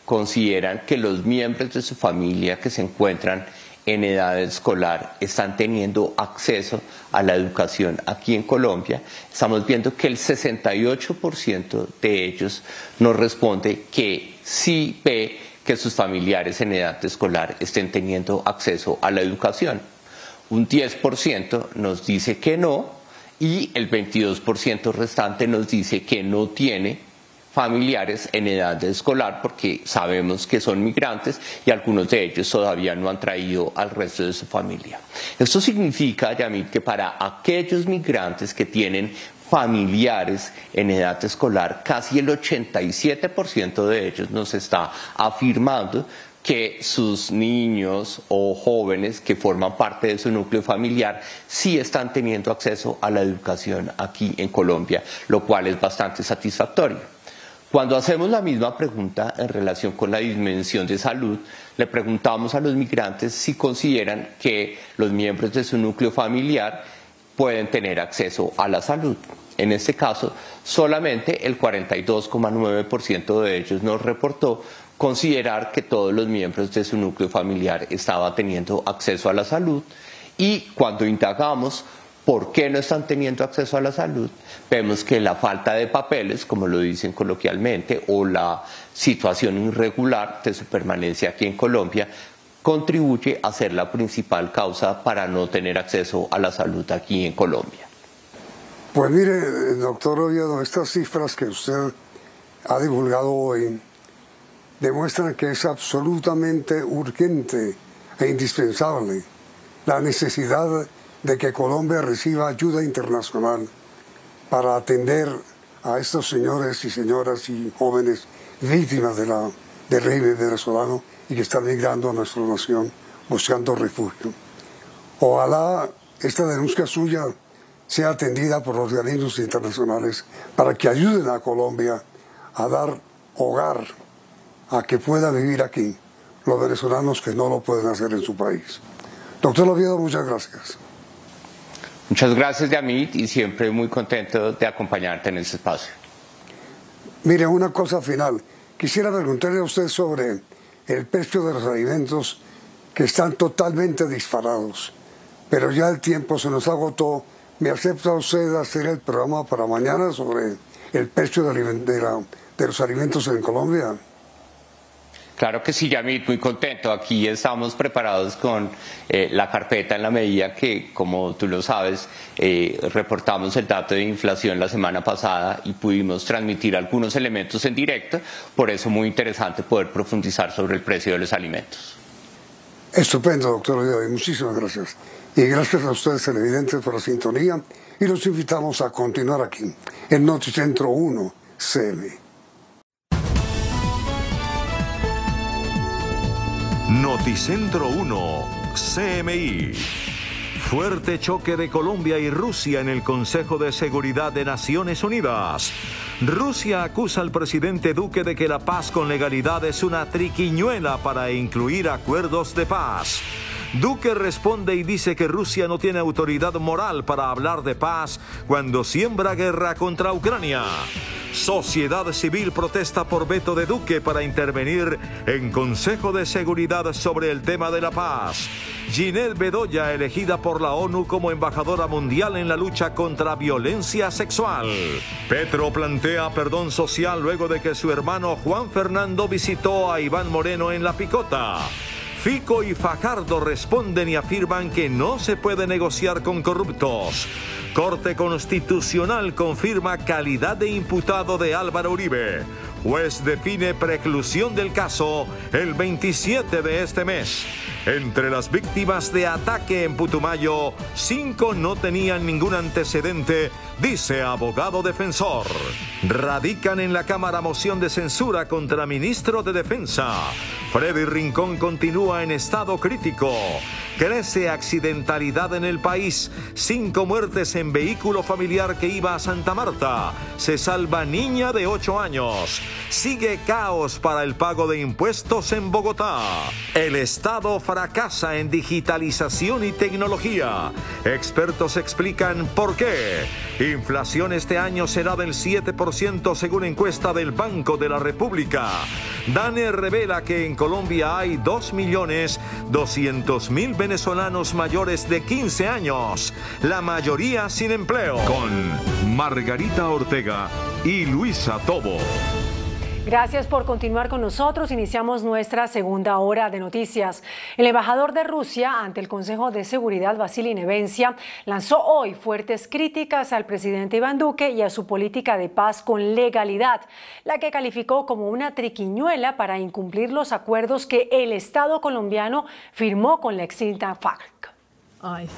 consideran que los miembros de su familia que se encuentran en edad escolar están teniendo acceso a la educación aquí en Colombia, estamos viendo que el 68% de ellos nos responde que sí ve que sus familiares en edad escolar estén teniendo acceso a la educación. Un 10% nos dice que no y el 22% restante nos dice que no tiene familiares en edad escolar porque sabemos que son migrantes y algunos de ellos todavía no han traído al resto de su familia. Esto significa, Yamit, que para aquellos migrantes que tienen familiares en edad escolar, casi el 87% de ellos nos está afirmando que sus niños o jóvenes que forman parte de su núcleo familiar sí están teniendo acceso a la educación aquí en Colombia, lo cual es bastante satisfactorio. Cuando hacemos la misma pregunta en relación con la dimensión de salud, le preguntamos a los migrantes si consideran que los miembros de su núcleo familiar pueden tener acceso a la salud. En este caso, solamente el 42,9% de ellos nos reportó considerar que todos los miembros de su núcleo familiar estaban teniendo acceso a la salud, y cuando indagamos ¿por qué no están teniendo acceso a la salud? Vemos que la falta de papeles, como lo dicen coloquialmente, o la situación irregular de su permanencia aquí en Colombia, contribuye a ser la principal causa para no tener acceso a la salud aquí en Colombia. Pues mire, doctor Oviedo, estas cifras que usted ha divulgado hoy demuestran que es absolutamente urgente e indispensable la necesidad de que Colombia reciba ayuda internacional para atender a estos señores y señoras y jóvenes víctimas del régimen venezolano y que están migrando a nuestra nación buscando refugio. Ojalá esta denuncia suya sea atendida por los organismos internacionales para que ayuden a Colombia a dar hogar a que pueda vivir aquí los venezolanos que no lo pueden hacer en su país. Doctor Oviedo, muchas gracias. Muchas gracias, Yamit, y siempre muy contento de acompañarte en este espacio. Mire, una cosa final. Quisiera preguntarle a usted sobre el precio de los alimentos que están totalmente disparados. Pero ya el tiempo se nos agotó. ¿Me acepta usted hacer el programa para mañana sobre el precio de los alimentos en Colombia? Claro que sí, Yamit, muy contento. Aquí estamos preparados con la carpeta en la medida que, como tú lo sabes, reportamos el dato de inflación la semana pasada y pudimos transmitir algunos elementos en directo. Por eso muy interesante poder profundizar sobre el precio de los alimentos. Estupendo, doctor Oviedo, y muchísimas gracias. Y gracias a ustedes, televidentes, por la sintonía. Y los invitamos a continuar aquí, en Noticentro 1 CM. Noticentro 1 CMI. Fuerte choque de Colombia y Rusia en el Consejo de Seguridad de Naciones Unidas. Rusia acusa al presidente Duque de que la paz con legalidad es una triquiñuela para incluir acuerdos de paz. Duque responde y dice que Rusia no tiene autoridad moral para hablar de paz cuando siembra guerra contra Ucrania. Sociedad civil protesta por veto de Duque para intervenir en Consejo de Seguridad sobre el tema de la paz. Ginelle Bedoya, elegida por la ONU como embajadora mundial en la lucha contra violencia sexual. Petro plantea perdón social luego de que su hermano Juan Fernando visitó a Iván Moreno en La Picota. Fico y Fajardo responden y afirman que no se puede negociar con corruptos. Corte Constitucional confirma calidad de imputado de Álvaro Uribe. Juez define preclusión del caso el 27 de este mes. Entre las víctimas de ataque en Putumayo, 5 no tenían ningún antecedente, dice abogado defensor. Radican en la Cámara moción de censura contra ministro de Defensa. Freddy Rincón continúa en estado crítico. Crece accidentalidad en el país. 5 muertes en vehículo familiar que iba a Santa Marta. Se salva niña de 8 años. Sigue caos para el pago de impuestos en Bogotá. El Estado fracasa en digitalización y tecnología. Expertos explican por qué. Inflación este año será del 7% según encuesta del Banco de la República. DANE revela que en Colombia hay 2.200.000 venezolanos mayores de 15 años, la mayoría sin empleo. Con Margarita Ortega y Luisa Tobo. Gracias por continuar con nosotros. Iniciamos nuestra segunda hora de noticias. El embajador de Rusia ante el Consejo de Seguridad, Vasily Nevencia, lanzó hoy fuertes críticas al presidente Iván Duque y a su política de paz con legalidad, la que calificó como una triquiñuela para incumplir los acuerdos que el Estado colombiano firmó con la extinta FARC.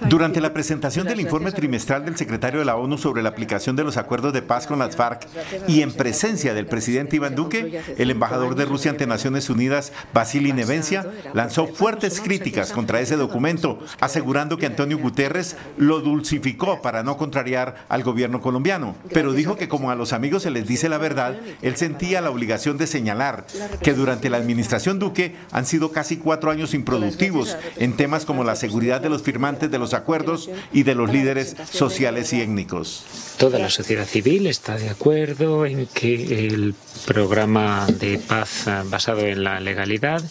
Durante la presentación del informe trimestral del secretario de la ONU sobre la aplicación de los acuerdos de paz con las FARC y en presencia del presidente Iván Duque, el embajador de Rusia ante Naciones Unidas, Vasily Nevencia, lanzó fuertes críticas contra ese documento, asegurando que Antonio Guterres lo dulcificó para no contrariar al gobierno colombiano. Pero dijo que como a los amigos se les dice la verdad, él sentía la obligación de señalar que durante la administración Duque han sido casi 4 años improductivos en temas como la seguridad de los firmantes de los acuerdos y de los líderes sociales y étnicos. Toda la sociedad civil está de acuerdo en que el programa de paz basado en la legalidad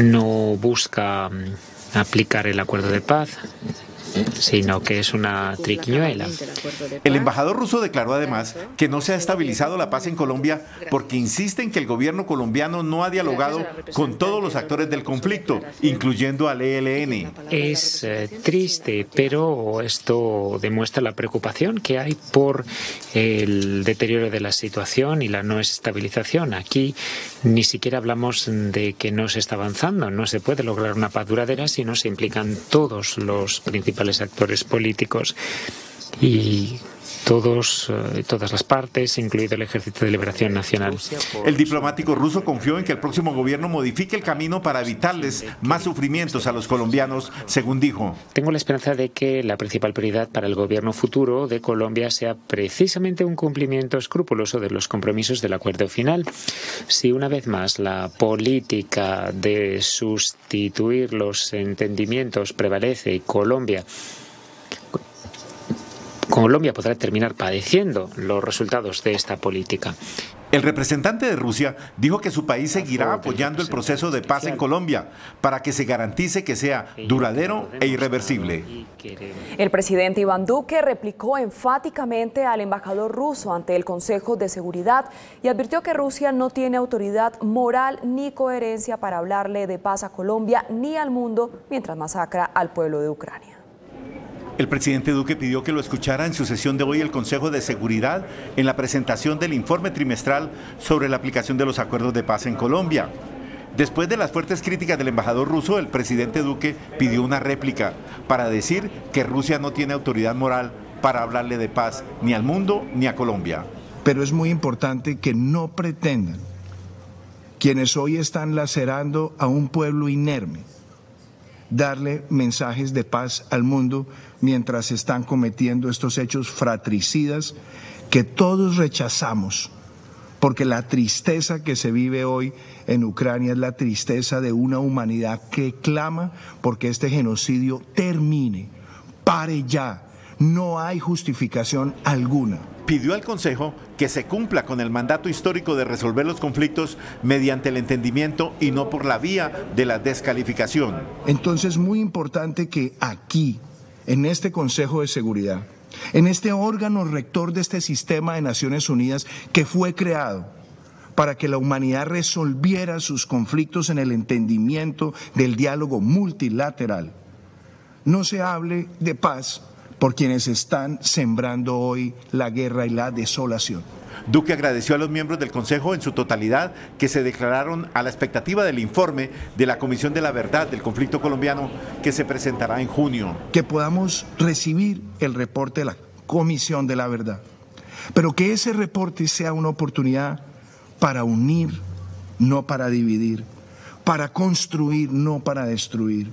no busca aplicar el acuerdo de paz, sino que es una triquiñuela. El embajador ruso declaró además que no se ha estabilizado la paz en Colombia porque insiste en que el gobierno colombiano no ha dialogado con todos los actores del conflicto, incluyendo al ELN. Es triste, pero esto demuestra la preocupación que hay por el deterioro de la situación y la no estabilización. Aquí ni siquiera hablamos de que no se está avanzando. No se puede lograr una paz duradera si no se implican todos los principales actores políticos y todas las partes, incluido el Ejército de Liberación Nacional. El diplomático ruso confió en que el próximo gobierno modifique el camino para evitarles más sufrimientos a los colombianos, según dijo. Tengo la esperanza de que la principal prioridad para el gobierno futuro de Colombia sea precisamente un cumplimiento escrupuloso de los compromisos del acuerdo final. Si una vez más la política de sustituir los entendimientos prevalece y Colombia podrá terminar padeciendo los resultados de esta política. El representante de Rusia dijo que su país seguirá apoyando el proceso de paz en Colombia para que se garantice que sea duradero e irreversible. El presidente Iván Duque replicó enfáticamente al embajador ruso ante el Consejo de Seguridad y advirtió que Rusia no tiene autoridad moral ni coherencia para hablarle de paz a Colombia ni al mundo mientras masacra al pueblo de Ucrania. El presidente Duque pidió que lo escuchara en su sesión de hoy el Consejo de Seguridad en la presentación del informe trimestral sobre la aplicación de los acuerdos de paz en Colombia. Después de las fuertes críticas del embajador ruso, el presidente Duque pidió una réplica para decir que Rusia no tiene autoridad moral para hablarle de paz ni al mundo ni a Colombia. Pero es muy importante que no pretendan quienes hoy están lacerando a un pueblo inerme darle mensajes de paz al mundo mientras están cometiendo estos hechos fratricidas que todos rechazamos, porque la tristeza que se vive hoy en Ucrania es la tristeza de una humanidad que clama porque este genocidio termine, pare ya, no hay justificación alguna. Pidió al Consejo que se cumpla con el mandato histórico de resolver los conflictos mediante el entendimiento y no por la vía de la descalificación. Entonces es muy importante que aquí, en este Consejo de Seguridad, en este órgano rector de este sistema de Naciones Unidas que fue creado para que la humanidad resolviera sus conflictos en el entendimiento del diálogo multilateral, no se hable de paz por quienes están sembrando hoy la guerra y la desolación. Duque agradeció a los miembros del Consejo en su totalidad que se declararon a la expectativa del informe de la Comisión de la Verdad del conflicto colombiano que se presentará en junio. Que podamos recibir el reporte de la Comisión de la Verdad, pero que ese reporte sea una oportunidad para unir, no para dividir, para construir, no para destruir,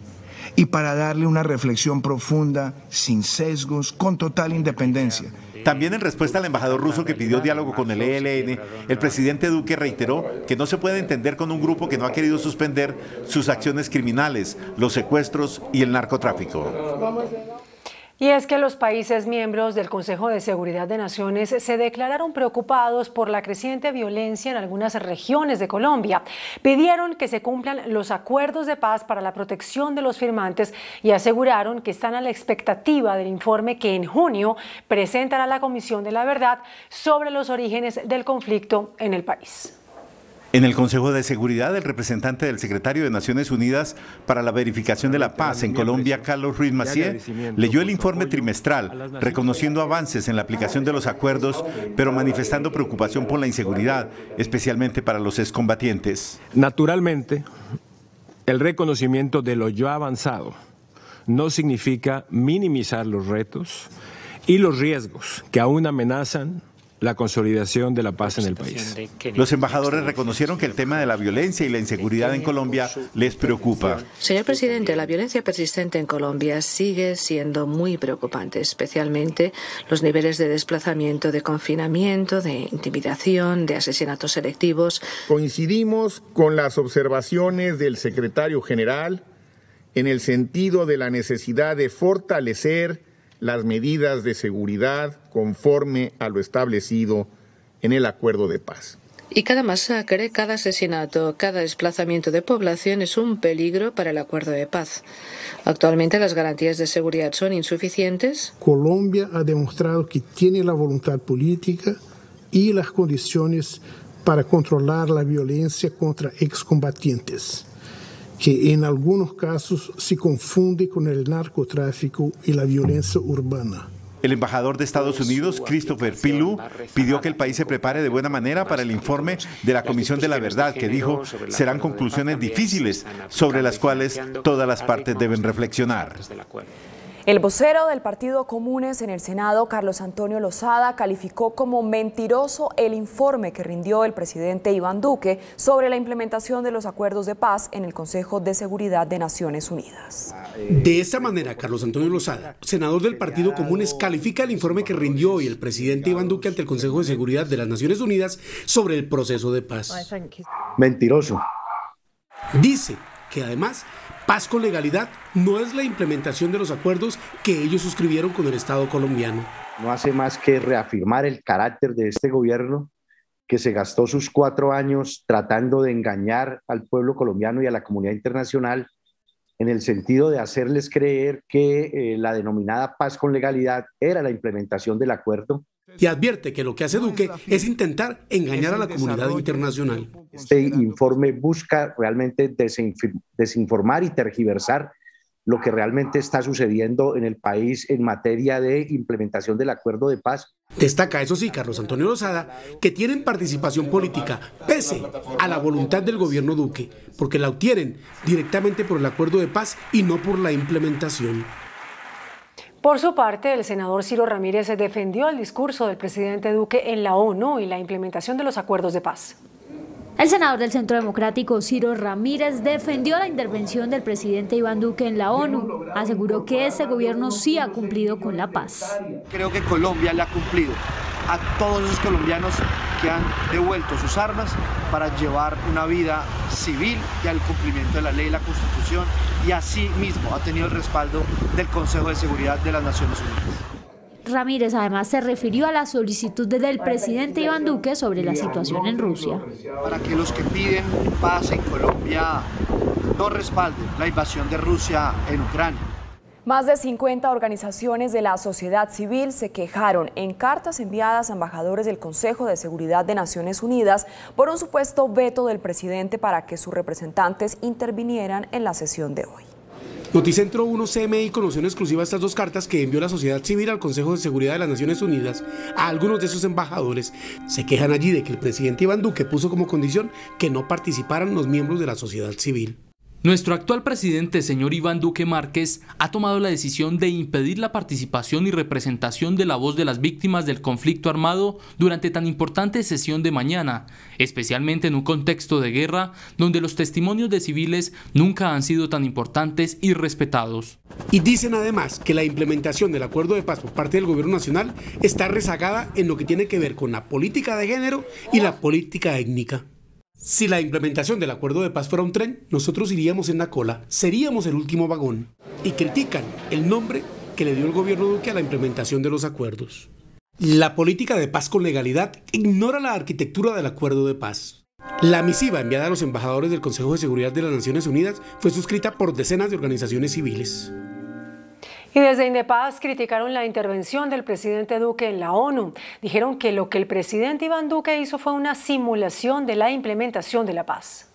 y para darle una reflexión profunda, sin sesgos, con total independencia, También en respuesta al embajador ruso que pidió diálogo con el ELN, el presidente Duque reiteró que no se puede entender con un grupo que no ha querido suspender sus acciones criminales, los secuestros y el narcotráfico. Y es que los países miembros del Consejo de Seguridad de Naciones se declararon preocupados por la creciente violencia en algunas regiones de Colombia. Pidieron que se cumplan los acuerdos de paz para la protección de los firmantes y aseguraron que están a la expectativa del informe que en junio presentará la Comisión de la Verdad sobre los orígenes del conflicto en el país. En el Consejo de Seguridad, el representante del secretario de Naciones Unidas para la verificación de la paz en Colombia, Carlos Ruiz Massieu, leyó el informe trimestral, reconociendo avances en la aplicación de los acuerdos, pero manifestando preocupación por la inseguridad, especialmente para los excombatientes. Naturalmente, el reconocimiento de lo ya avanzado no significa minimizar los retos y los riesgos que aún amenazan la consolidación de la paz en el país. Los embajadores reconocieron que el tema de la violencia y la inseguridad en Colombia les preocupa. Señor presidente, la violencia persistente en Colombia sigue siendo muy preocupante, especialmente los niveles de desplazamiento, de confinamiento, de intimidación, de asesinatos selectivos. Coincidimos con las observaciones del secretario general en el sentido de la necesidad de fortalecer las medidas de seguridad conforme a lo establecido en el acuerdo de paz. Y cada masacre, cada asesinato, cada desplazamiento de población es un peligro para el acuerdo de paz. Actualmente las garantías de seguridad son insuficientes. Colombia ha demostrado que tiene la voluntad política y las condiciones para controlar la violencia contra excombatientes, que en algunos casos se confunde con el narcotráfico y la violencia urbana. El embajador de Estados Unidos, Christopher Pillow, pidió que el país se prepare de buena manera para el informe de la Comisión de la Verdad, que dijo serán conclusiones difíciles sobre las cuales todas las partes deben reflexionar. El vocero del Partido Comunes en el Senado, Carlos Antonio Lozada, calificó como mentiroso el informe que rindió el presidente Iván Duque sobre la implementación de los acuerdos de paz en el Consejo de Seguridad de Naciones Unidas. De esta manera, Carlos Antonio Lozada, senador del Partido Comunes, califica el informe que rindió hoy el presidente Iván Duque ante el Consejo de Seguridad de las Naciones Unidas sobre el proceso de paz. Mentiroso. Dice que además, paz con legalidad no es la implementación de los acuerdos que ellos suscribieron con el Estado colombiano. No hace más que reafirmar el carácter de este gobierno que se gastó sus 4 años tratando de engañar al pueblo colombiano y a la comunidad internacional en el sentido de hacerles creer que la denominada paz con legalidad era la implementación del acuerdo. Y advierte que lo que hace Duque es intentar engañar a la comunidad internacional. Este informe busca realmente desinformar y tergiversar lo que realmente está sucediendo en el país en materia de implementación del acuerdo de paz. Destaca, eso sí, Carlos Antonio Lozada, que tienen participación política pese a la voluntad del gobierno Duque, porque la obtienen directamente por el acuerdo de paz y no por la implementación. Por su parte, el senador Ciro Ramírez defendió el discurso del presidente Duque en la ONU y la implementación de los acuerdos de paz. El senador del Centro Democrático, Ciro Ramírez, defendió la intervención del presidente Iván Duque en la ONU. Aseguró que este gobierno sí ha cumplido con la paz. Creo que Colombia le ha cumplido a todos esos colombianos que han devuelto sus armas para llevar una vida civil y al cumplimiento de la ley y la Constitución, y así mismo ha tenido el respaldo del Consejo de Seguridad de las Naciones Unidas. Ramírez además se refirió a la solicitud del presidente Iván Duque sobre la situación en Rusia. Para que los que piden paz en Colombia no respalden la invasión de Rusia en Ucrania. Más de 50 organizaciones de la sociedad civil se quejaron en cartas enviadas a embajadores del Consejo de Seguridad de Naciones Unidas por un supuesto veto del presidente para que sus representantes intervinieran en la sesión de hoy. Noticentro 1 CMI conoció en exclusiva estas 2 cartas que envió la sociedad civil al Consejo de Seguridad de las Naciones Unidas a algunos de sus embajadores. Se quejan allí de que el presidente Iván Duque puso como condición que no participaran los miembros de la sociedad civil. Nuestro actual presidente, señor Iván Duque Márquez, ha tomado la decisión de impedir la participación y representación de la voz de las víctimas del conflicto armado durante tan importante sesión de mañana, especialmente en un contexto de guerra donde los testimonios de civiles nunca han sido tan importantes y respetados. Y dicen además que la implementación del acuerdo de paz por parte del gobierno nacional está rezagada en lo que tiene que ver con la política de género y la política étnica. Si la implementación del acuerdo de paz fuera un tren, nosotros iríamos en la cola, seríamos el último vagón. Y critican el nombre que le dio el gobierno Duque a la implementación de los acuerdos. La política de paz con legalidad ignora la arquitectura del acuerdo de paz. La misiva enviada a los embajadores del Consejo de Seguridad de las Naciones Unidas fue suscrita por decenas de organizaciones civiles. Y desde Indepaz criticaron la intervención del presidente Duque en la ONU. Dijeron que lo que el presidente Iván Duque hizo fue una simulación de la implementación de la paz.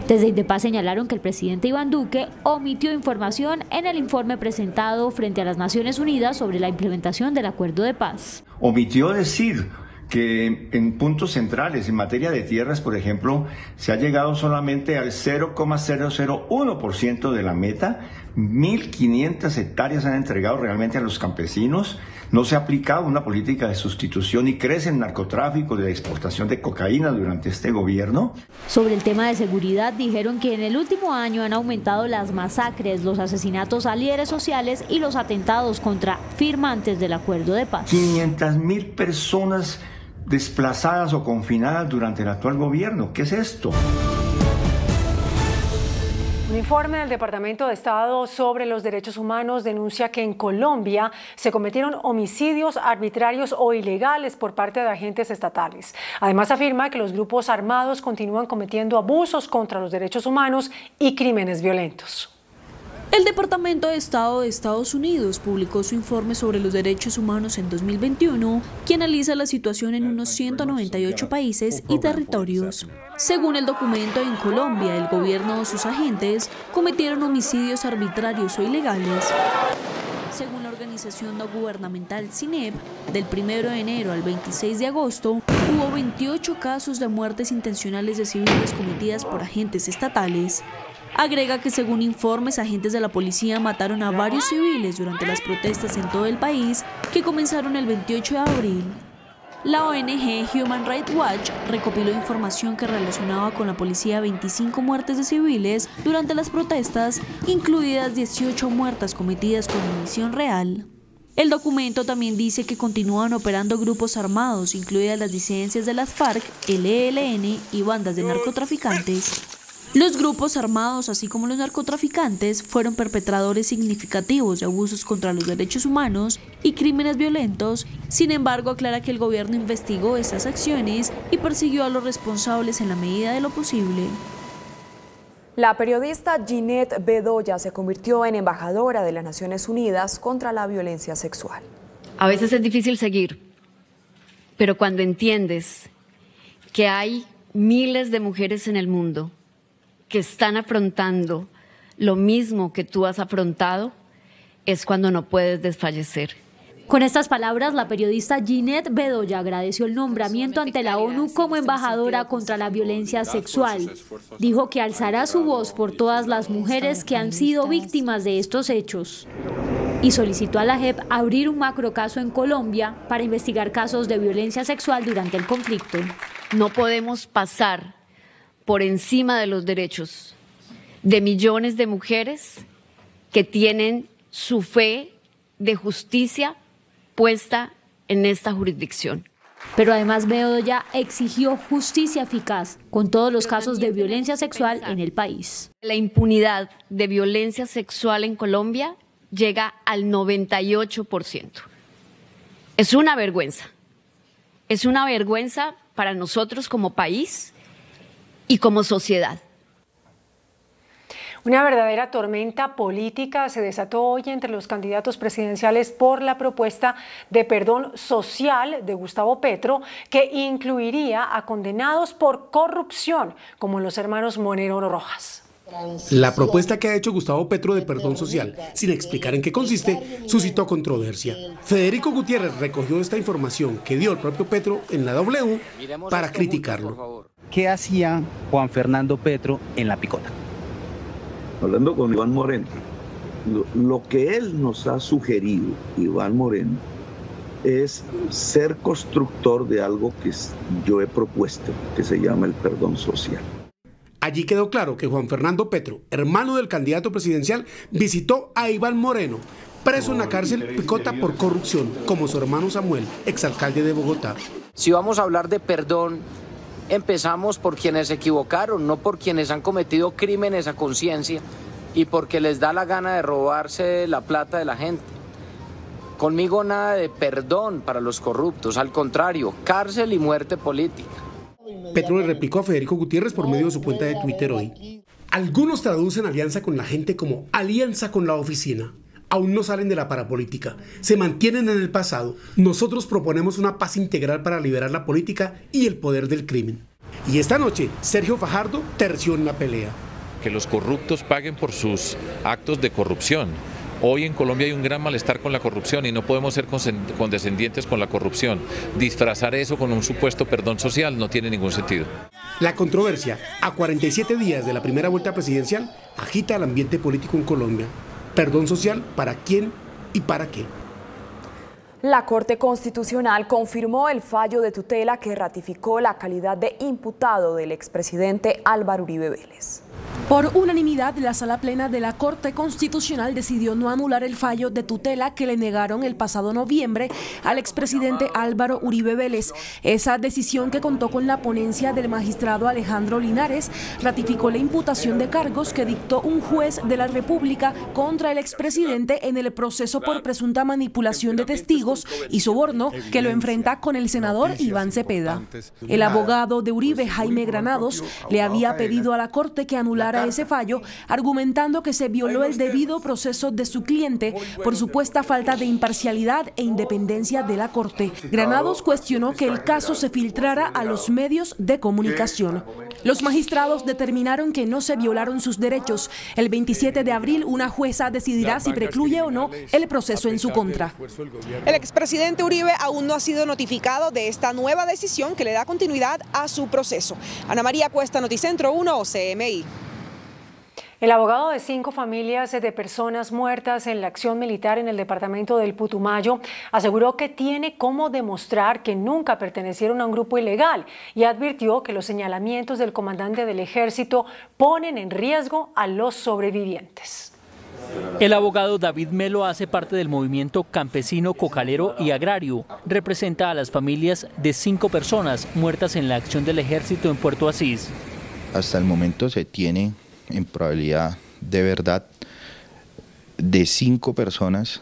Desde Indepaz señalaron que el presidente Iván Duque omitió información en el informe presentado frente a las Naciones Unidas sobre la implementación del acuerdo de paz. Omitió decir que en puntos centrales, en materia de tierras, por ejemplo, se ha llegado solamente al 0,001% de la meta. 1.500 hectáreas han entregado realmente a los campesinos. No se ha aplicado una política de sustitución y crece el narcotráfico de la exportación de cocaína durante este gobierno. Sobre el tema de seguridad, dijeron que en el último año han aumentado las masacres, los asesinatos a líderes sociales y los atentados contra firmantes del acuerdo de paz. 500.000 personas desplazadas o confinadas durante el actual gobierno. ¿Qué es esto? Un informe del Departamento de Estado sobre los Derechos Humanos denuncia que en Colombia se cometieron homicidios arbitrarios o ilegales por parte de agentes estatales. Además afirma que los grupos armados continúan cometiendo abusos contra los derechos humanos y crímenes violentos. El Departamento de Estado de Estados Unidos publicó su informe sobre los derechos humanos en 2021, que analiza la situación en unos 198 países y territorios. Según el documento, en Colombia, el gobierno o sus agentes cometieron homicidios arbitrarios o ilegales. Según la organización no gubernamental CINEP, del 1 de enero al 26 de agosto, hubo 28 casos de muertes intencionales de civiles cometidas por agentes estatales. Agrega que según informes, agentes de la policía mataron a varios civiles durante las protestas en todo el país que comenzaron el 28 de abril. La ONG Human Rights Watch recopiló información que relacionaba con la policía 25 muertes de civiles durante las protestas, incluidas 18 muertes cometidas con munición real. El documento también dice que continúan operando grupos armados, incluidas las disidencias de las FARC, el ELN y bandas de narcotraficantes. Los grupos armados, así como los narcotraficantes, fueron perpetradores significativos de abusos contra los derechos humanos y crímenes violentos. Sin embargo, aclara que el gobierno investigó estas acciones y persiguió a los responsables en la medida de lo posible. La periodista Ginette Bedoya se convirtió en embajadora de las Naciones Unidas contra la violencia sexual. A veces es difícil seguir, pero cuando entiendes que hay miles de mujeres en el mundo que están afrontando lo mismo que tú has afrontado, es cuando no puedes desfallecer. Con estas palabras, la periodista Ginette Bedoya agradeció el nombramiento ante la ONU como embajadora contra la violencia sexual. Dijo que alzará su voz por todas las mujeres que han sido víctimas de estos hechos. Y solicitó a la JEP abrir un macrocaso en Colombia para investigar casos de violencia sexual durante el conflicto. No podemos pasar por encima de los derechos de millones de mujeres que tienen su fe de justicia puesta en esta jurisdicción. Pero además Bedoya exigió justicia eficaz con todos los casos de violencia sexual en el país. La impunidad de violencia sexual en Colombia llega al 98%. Es una vergüenza para nosotros como país y como sociedad. Una verdadera tormenta política se desató hoy entre los candidatos presidenciales por la propuesta de perdón social de Gustavo Petro, que incluiría a condenados por corrupción, como los hermanos Monero Rojas. La propuesta que ha hecho Gustavo Petro de perdón social, sin explicar en qué consiste, suscitó controversia. Federico Gutiérrez recogió esta información que dio el propio Petro en la W para criticarlo. ¿Qué hacía Juan Fernando Petro en La Picota? hablando con Iván Moreno, lo que él nos ha sugerido, Iván Moreno, es ser constructor de algo que yo he propuesto, que se llama el perdón social. Allí quedó claro que Juan Fernando Petro, hermano del candidato presidencial, visitó a Iván Moreno, preso en la cárcel Picota por corrupción, como su hermano Samuel, exalcalde de Bogotá. Si vamos a hablar de perdón, empezamos por quienes se equivocaron, no por quienes han cometido crímenes a conciencia y porque les da la gana de robarse la plata de la gente. Conmigo nada de perdón para los corruptos, al contrario, cárcel y muerte política. Petro le replicó a Federico Gutiérrez por medio de su cuenta de Twitter hoy. Algunos traducen alianza con la gente como alianza con la oficina. Aún no salen de la parapolítica, se mantienen en el pasado. Nosotros proponemos una paz integral para liberar la política y el poder del crimen. Y esta noche, Sergio Fajardo terció en la pelea. Que los corruptos paguen por sus actos de corrupción. Hoy en Colombia hay un gran malestar con la corrupción y no podemos ser condescendientes con la corrupción. Disfrazar eso con un supuesto perdón social no tiene ningún sentido. La controversia, a 47 días de la primera vuelta presidencial, agita el ambiente político en Colombia. ¿Perdón social para quién y para qué? La Corte Constitucional confirmó el fallo de tutela que ratificó la calidad de imputado del expresidente Álvaro Uribe Vélez. Por unanimidad, la Sala Plena de la Corte Constitucional decidió no anular el fallo de tutela que le negaron el pasado noviembre al expresidente Álvaro Uribe Vélez. Esa decisión, que contó con la ponencia del magistrado Alejandro Linares, ratificó la imputación de cargos que dictó un juez de la República contra el expresidente en el proceso por presunta manipulación de testigos y soborno que lo enfrenta con el senador Iván Cepeda. El abogado de Uribe, Jaime Granados, le había pedido a la Corte que anulara ese fallo, argumentando que se violó el debido proceso de su cliente por supuesta falta de imparcialidad e independencia de la Corte. Granados cuestionó que el caso se filtrara a los medios de comunicación. Los magistrados determinaron que no se violaron sus derechos. El 27 de abril, una jueza decidirá si precluye o no el proceso en su contra. El expresidente Uribe aún no ha sido notificado de esta nueva decisión que le da continuidad a su proceso. Ana María Cuesta, Noticentro 1, CMI. El abogado de 5 familias de personas muertas en la acción militar en el departamento del Putumayo aseguró que tiene cómo demostrar que nunca pertenecieron a un grupo ilegal y advirtió que los señalamientos del comandante del ejército ponen en riesgo a los sobrevivientes. El abogado David Melo hace parte del movimiento campesino, cocalero y agrario. Representa a las familias de 5 personas muertas en la acción del ejército en Puerto Asís. Hasta el momento se tiene en probabilidad de verdad de 5 personas,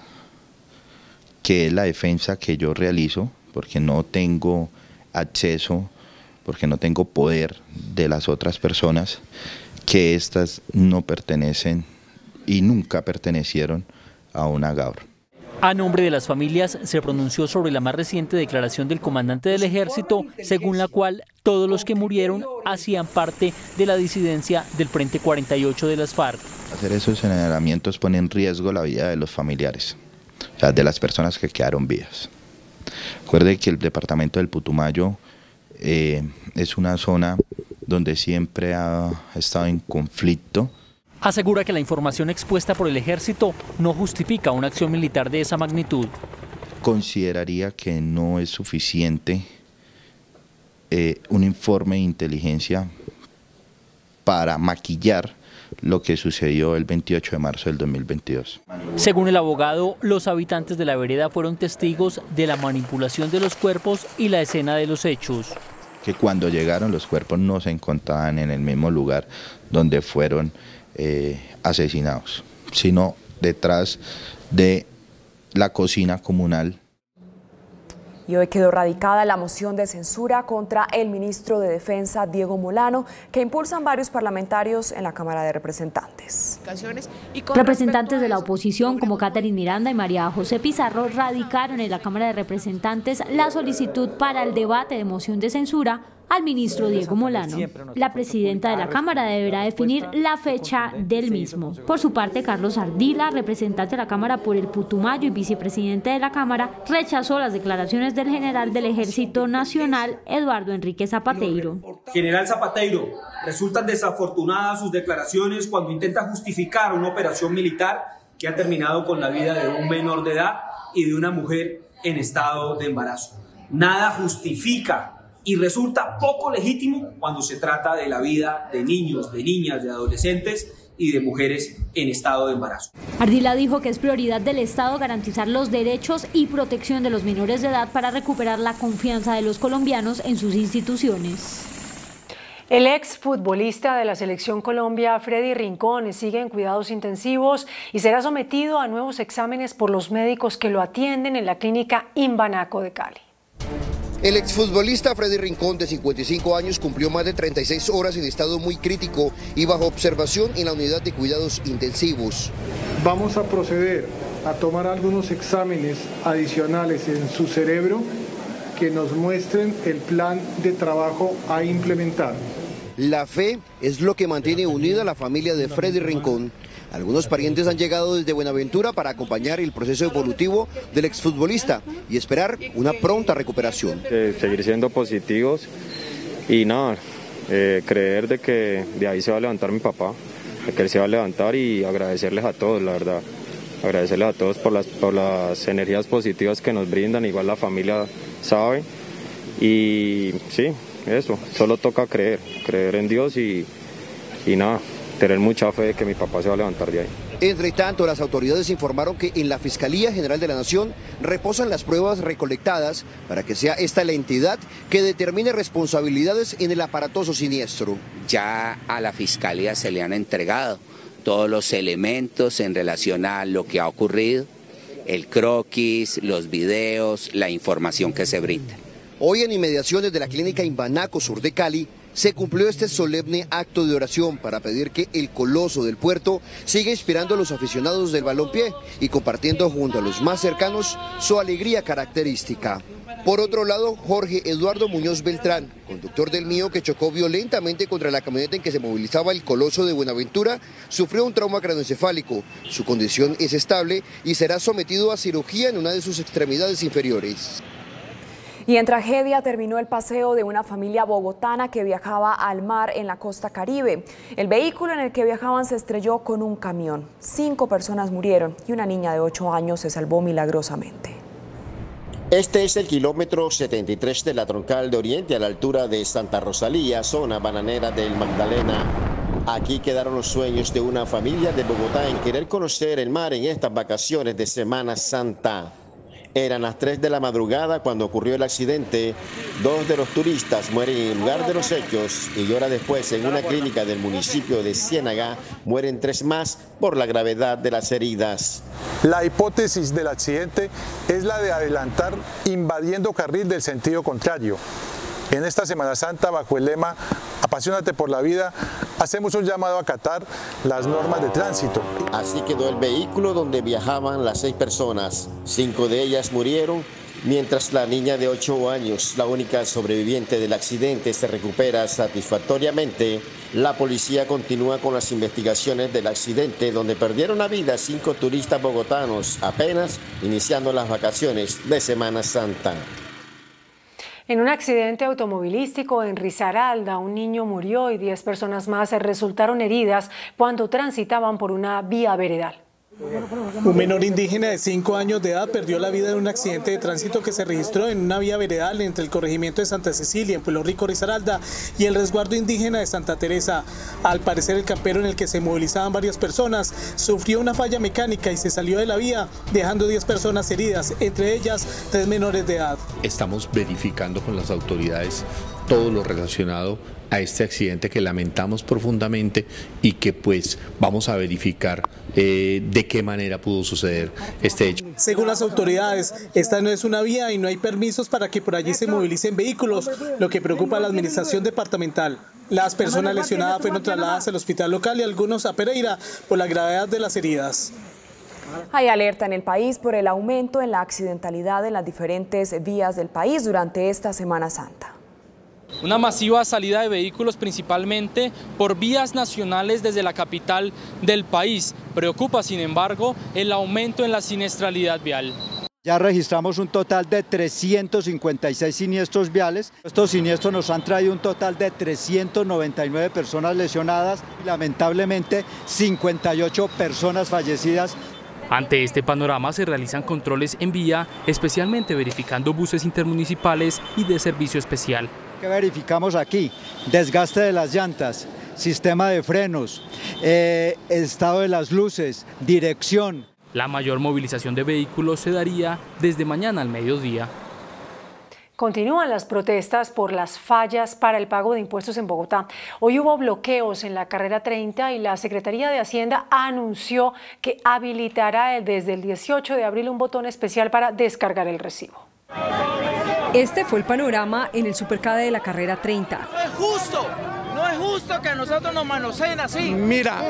que es la defensa que yo realizo, porque no tengo acceso, porque no tengo poder de las otras personas, que estas no pertenecen y nunca pertenecieron a una GAUR. A nombre de las familias se pronunció sobre la más reciente declaración del comandante del ejército, según la cual todos los que murieron hacían parte de la disidencia del Frente 48 de las FARC. Hacer esos señalamientos pone en riesgo la vida de los familiares, o sea, de las personas que quedaron vivas. Recuerde que el departamento del Putumayo es una zona donde siempre ha estado en conflicto. Asegura que la información expuesta por el ejército no justifica una acción militar de esa magnitud. Consideraría que no es suficiente un informe de inteligencia para maquillar lo que sucedió el 28 de marzo del 2022. Según el abogado, los habitantes de la vereda fueron testigos de la manipulación de los cuerpos y la escena de los hechos. Que cuando llegaron los cuerpos no se encontraban en el mismo lugar donde fueron asesinados, sino detrás de la cocina comunal. Y hoy quedó radicada la moción de censura contra el ministro de Defensa, Diego Molano, que impulsan varios parlamentarios en la Cámara de Representantes. Representantes de la oposición como Catherine Miranda y María José Pizarro radicaron en la Cámara de Representantes la solicitud para el debate de moción de censura al ministro Diego Molano. La presidenta de la Cámara deberá definir la fecha del mismo. Por su parte, Carlos Ardila, representante de la Cámara por el Putumayo y vicepresidente de la Cámara, rechazó las declaraciones del general del Ejército Nacional, Eduardo Enrique Zapateiro. General Zapateiro, resultan desafortunadas sus declaraciones cuando intenta justificar una operación militar que ha terminado con la vida de un menor de edad y de una mujer en estado de embarazo. Nada justifica y resulta poco legítimo cuando se trata de la vida de niños, de niñas, de adolescentes y de mujeres en estado de embarazo. Ardila dijo que es prioridad del Estado garantizar los derechos y protección de los menores de edad para recuperar la confianza de los colombianos en sus instituciones. El exfutbolista de la Selección Colombia, Freddy Rincón, sigue en cuidados intensivos y será sometido a nuevos exámenes por los médicos que lo atienden en la clínica Imbanaco de Cali. El exfutbolista Freddy Rincón, de 55 años, cumplió más de 36 horas en estado muy crítico y bajo observación en la unidad de cuidados intensivos. Vamos a proceder a tomar algunos exámenes adicionales en su cerebro que nos muestren el plan de trabajo a implementar. La fe es lo que mantiene unida a la familia de Freddy Rincón. Algunos parientes han llegado desde Buenaventura para acompañar el proceso evolutivo del exfutbolista y esperar una pronta recuperación. Seguir siendo positivos y nada, creer de que de ahí se va a levantar mi papá, de que él se va a levantar, y agradecerles a todos, la verdad. Agradecerles a todos por las energías positivas que nos brindan, igual la familia sabe. Y sí, eso, solo toca creer en Dios y nada, tener mucha fe de que mi papá se va a levantar de ahí. Entre tanto, las autoridades informaron que en la Fiscalía General de la Nación reposan las pruebas recolectadas para que sea esta la entidad que determine responsabilidades en el aparatoso siniestro. Ya a la Fiscalía se le han entregado todos los elementos en relación a lo que ha ocurrido, el croquis, los videos, la información que se brinda. Hoy, en inmediaciones de la clínica Imbanaco, sur de Cali, se cumplió este solemne acto de oración para pedir que el Coloso del Puerto siga inspirando a los aficionados del balompié y compartiendo junto a los más cercanos su alegría característica. Por otro lado, Jorge Eduardo Muñoz Beltrán, conductor del Mío que chocó violentamente contra la camioneta en que se movilizaba el Coloso de Buenaventura, sufrió un trauma craneoencefálico. Su condición es estable y será sometido a cirugía en una de sus extremidades inferiores. Y en tragedia terminó el paseo de una familia bogotana que viajaba al mar en la costa Caribe. El vehículo en el que viajaban se estrelló con un camión. 5 personas murieron y una niña de 8 años se salvó milagrosamente. Este es el kilómetro 73 de la Troncal de Oriente, a la altura de Santa Rosalía, zona bananera del Magdalena. Aquí quedaron los sueños de una familia de Bogotá en querer conocer el mar en estas vacaciones de Semana Santa. Eran las 3 de la madrugada cuando ocurrió el accidente. 2 de los turistas mueren en el lugar de los hechos y horas después, en una clínica del municipio de Ciénaga, mueren 3 más por la gravedad de las heridas. La hipótesis del accidente es la de adelantar invadiendo carril del sentido contrario. En esta Semana Santa, bajo el lema Apasionate por la vida, hacemos un llamado a acatar las normas de tránsito. Así quedó el vehículo donde viajaban las 6 personas. 5 de ellas murieron, mientras la niña de 8 años, la única sobreviviente del accidente, se recupera satisfactoriamente. La policía continúa con las investigaciones del accidente, donde perdieron la vida 5 turistas bogotanos, apenas iniciando las vacaciones de Semana Santa. En un accidente automovilístico en Risaralda, un niño murió y 10 personas más resultaron heridas cuando transitaban por una vía veredal. Un menor indígena de 5 años de edad perdió la vida en un accidente de tránsito que se registró en una vía veredal entre el corregimiento de Santa Cecilia, en Pueblo Rico, Risaralda, y el resguardo indígena de Santa Teresa. Al parecer, el campero en el que se movilizaban varias personas sufrió una falla mecánica y se salió de la vía, dejando 10 personas heridas, entre ellas 3 menores de edad. Estamos verificando con las autoridades todo lo relacionado a este accidente que lamentamos profundamente y que pues vamos a verificar de qué manera pudo suceder este hecho. Según las autoridades, esta no es una vía y no hay permisos para que por allí se movilicen vehículos, lo que preocupa a la administración departamental. Las personas lesionadas fueron trasladadas al hospital local y algunos a Pereira por la gravedad de las heridas. Hay alerta en el país por el aumento en la accidentalidad en las diferentes vías del país durante esta Semana Santa. Una masiva salida de vehículos principalmente por vías nacionales desde la capital del país. Preocupa, sin embargo, el aumento en la siniestralidad vial. Ya registramos un total de 356 siniestros viales. Estos siniestros nos han traído un total de 399 personas lesionadas y lamentablemente 58 personas fallecidas. Ante este panorama se realizan controles en vía, especialmente verificando buses intermunicipales y de servicio especial. ¿Qué verificamos aquí? Desgaste de las llantas, sistema de frenos, estado de las luces, dirección. La mayor movilización de vehículos se daría desde mañana al mediodía. Continúan las protestas por las fallas para el pago de impuestos en Bogotá. Hoy hubo bloqueos en la carrera 30 y la Secretaría de Hacienda anunció que habilitará desde el 18 de abril un botón especial para descargar el recibo. Este fue el panorama en el Supercade de la carrera 30. No es justo que a nosotros nos manoseen así. Mira,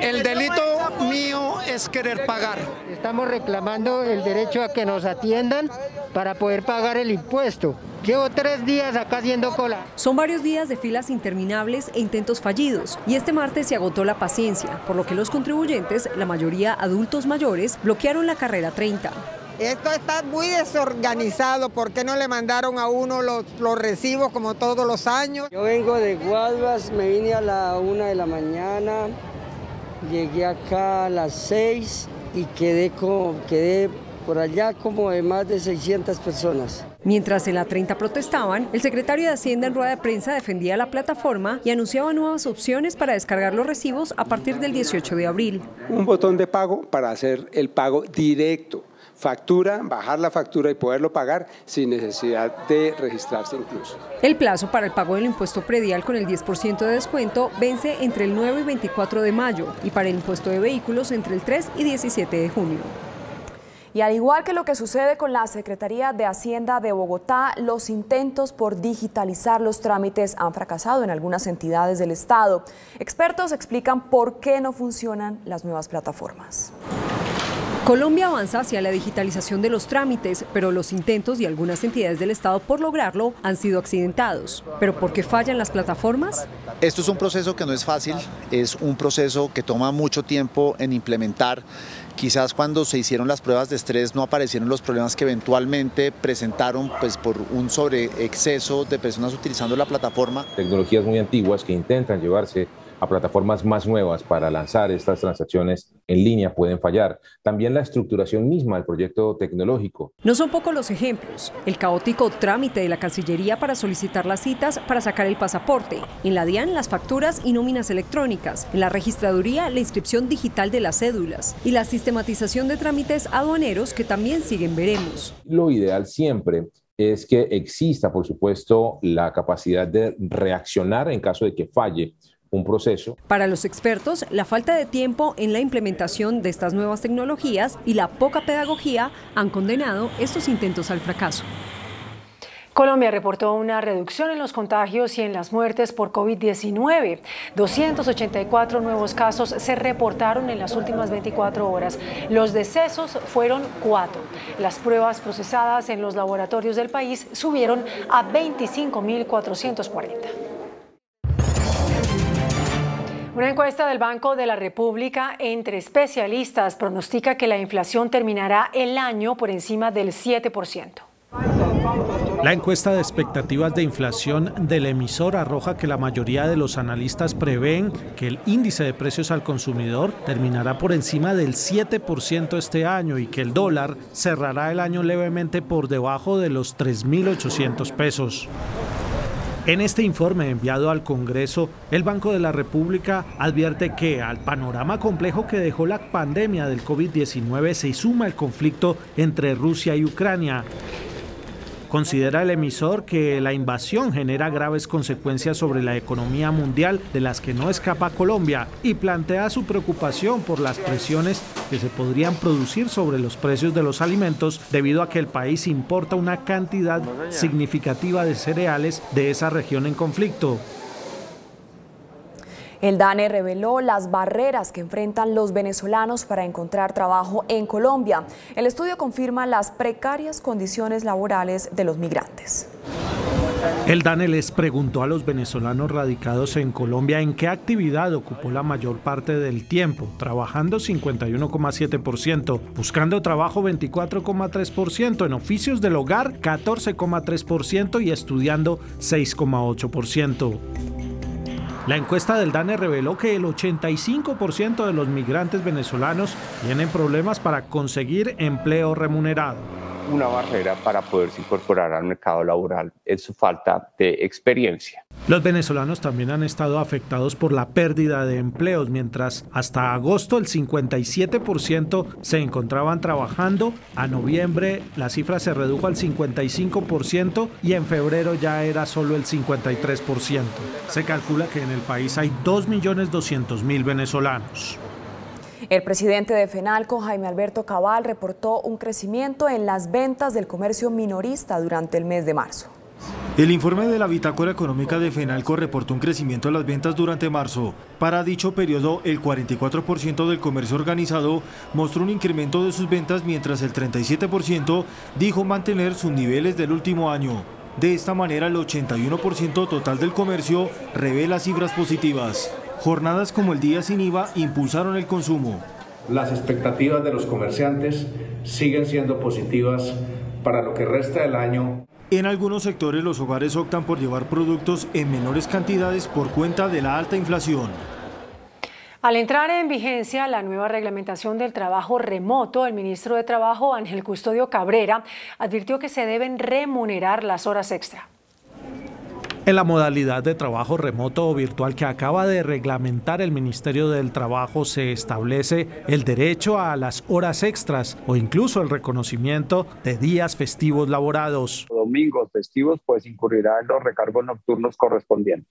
el delito mío es querer pagar. Estamos reclamando el derecho a que nos atiendan para poder pagar el impuesto. Llevo 3 días acá haciendo cola. Son varios días de filas interminables e intentos fallidos, y este martes se agotó la paciencia, por lo que los contribuyentes, la mayoría adultos mayores, bloquearon la carrera 30. Esto está muy desorganizado. ¿Por qué no le mandaron a uno los recibos como todos los años? Yo vengo de Guaduas, me vine a la 1 de la mañana, llegué acá a las 6 y quedé por allá como de más de 600 personas. Mientras en la 30 protestaban, el secretario de Hacienda en rueda de prensa defendía la plataforma y anunciaba nuevas opciones para descargar los recibos a partir del 18 de abril. Un botón de pago para hacer el pago directo. Factura, bajar la factura y poderlo pagar sin necesidad de registrarse incluso. El plazo para el pago del impuesto predial con el 10% de descuento vence entre el 9 y 24 de mayo y para el impuesto de vehículos entre el 3 y 17 de junio. Y al igual que lo que sucede con la Secretaría de Hacienda de Bogotá, los intentos por digitalizar los trámites han fracasado en algunas entidades del Estado. Expertos explican por qué no funcionan las nuevas plataformas. Colombia avanza hacia la digitalización de los trámites, pero los intentos de algunas entidades del Estado por lograrlo han sido accidentados. ¿Pero por qué fallan las plataformas? Esto es un proceso que no es fácil, es un proceso que toma mucho tiempo en implementar. Quizás cuando se hicieron las pruebas de estrés no aparecieron los problemas que eventualmente presentaron por un sobreexceso de personas utilizando la plataforma. Tecnologías muy antiguas que intentan llevarse a plataformas más nuevas para lanzar estas transacciones en línea pueden fallar. También la estructuración misma del proyecto tecnológico. No son pocos los ejemplos. El caótico trámite de la Cancillería para solicitar las citas para sacar el pasaporte. En la DIAN, las facturas y nóminas electrónicas. En la Registraduría, la inscripción digital de las cédulas. Y la sistematización de trámites aduaneros que también siguen veremos. Lo ideal siempre es que exista, por supuesto, la capacidad de reaccionar en caso de que falle un proceso. Para los expertos, la falta de tiempo en la implementación de estas nuevas tecnologías y la poca pedagogía han condenado estos intentos al fracaso. Colombia reportó una reducción en los contagios y en las muertes por COVID-19. 284 nuevos casos se reportaron en las últimas 24 horas. Los decesos fueron 4. Las pruebas procesadas en los laboratorios del país subieron a 25.440. Una encuesta del Banco de la República entre especialistas pronostica que la inflación terminará el año por encima del 7%. La encuesta de expectativas de inflación del emisor arroja que la mayoría de los analistas prevén que el índice de precios al consumidor terminará por encima del 7% este año y que el dólar cerrará el año levemente por debajo de los 3.800 pesos. En este informe enviado al Congreso, el Banco de la República advierte que al panorama complejo que dejó la pandemia del COVID-19 se suma el conflicto entre Rusia y Ucrania. Considera el emisor que la invasión genera graves consecuencias sobre la economía mundial de las que no escapa Colombia y plantea su preocupación por las presiones que se podrían producir sobre los precios de los alimentos debido a que el país importa una cantidad significativa de cereales de esa región en conflicto. El DANE reveló las barreras que enfrentan los venezolanos para encontrar trabajo en Colombia. El estudio confirma las precarias condiciones laborales de los migrantes. El DANE les preguntó a los venezolanos radicados en Colombia en qué actividad ocupó la mayor parte del tiempo, trabajando 51,7%, buscando trabajo 24,3%, en oficios del hogar 14,3% y estudiando 6,8%. La encuesta del DANE reveló que el 85% de los migrantes venezolanos tienen problemas para conseguir empleo remunerado. Una barrera para poderse incorporar al mercado laboral es su falta de experiencia. Los venezolanos también han estado afectados por la pérdida de empleos, mientras hasta agosto el 57% se encontraban trabajando. A noviembre la cifra se redujo al 55% y en febrero ya era solo el 53%. Se calcula que en el país hay 2.200.000 venezolanos. El presidente de FENALCO, Jaime Alberto Cabal, reportó un crecimiento en las ventas del comercio minorista durante el mes de marzo. El informe de la Bitácora Económica de FENALCO reportó un crecimiento de las ventas durante marzo. Para dicho periodo, el 44% del comercio organizado mostró un incremento de sus ventas, mientras el 37% dijo mantener sus niveles del último año. De esta manera, el 81% total del comercio revela cifras positivas. Jornadas como el Día Sin IVA impulsaron el consumo. Las expectativas de los comerciantes siguen siendo positivas para lo que resta del año. En algunos sectores los hogares optan por llevar productos en menores cantidades por cuenta de la alta inflación. Al entrar en vigencia la nueva reglamentación del trabajo remoto, el ministro de Trabajo, Ángel Custodio Cabrera, advirtió que se deben remunerar las horas extra. En la modalidad de trabajo remoto o virtual que acaba de reglamentar el Ministerio del Trabajo, se establece el derecho a las horas extras o incluso el reconocimiento de días festivos laborados. Domingos festivos, pues incurrirá en los recargos nocturnos correspondientes.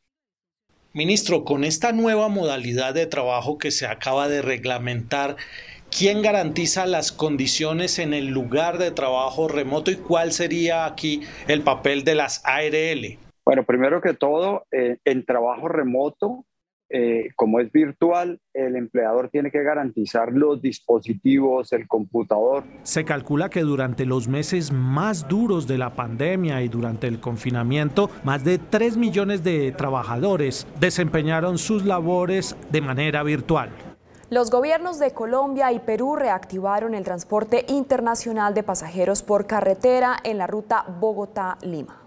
Ministro, con esta nueva modalidad de trabajo que se acaba de reglamentar, ¿quién garantiza las condiciones en el lugar de trabajo remoto y cuál sería aquí el papel de las ARL? Bueno, primero que todo, en trabajo remoto, como es virtual, el empleador tiene que garantizar los dispositivos, el computador. Se calcula que durante los meses más duros de la pandemia y durante el confinamiento, más de 3 millones de trabajadores desempeñaron sus labores de manera virtual. Los gobiernos de Colombia y Perú reactivaron el transporte internacional de pasajeros por carretera en la ruta Bogotá-Lima.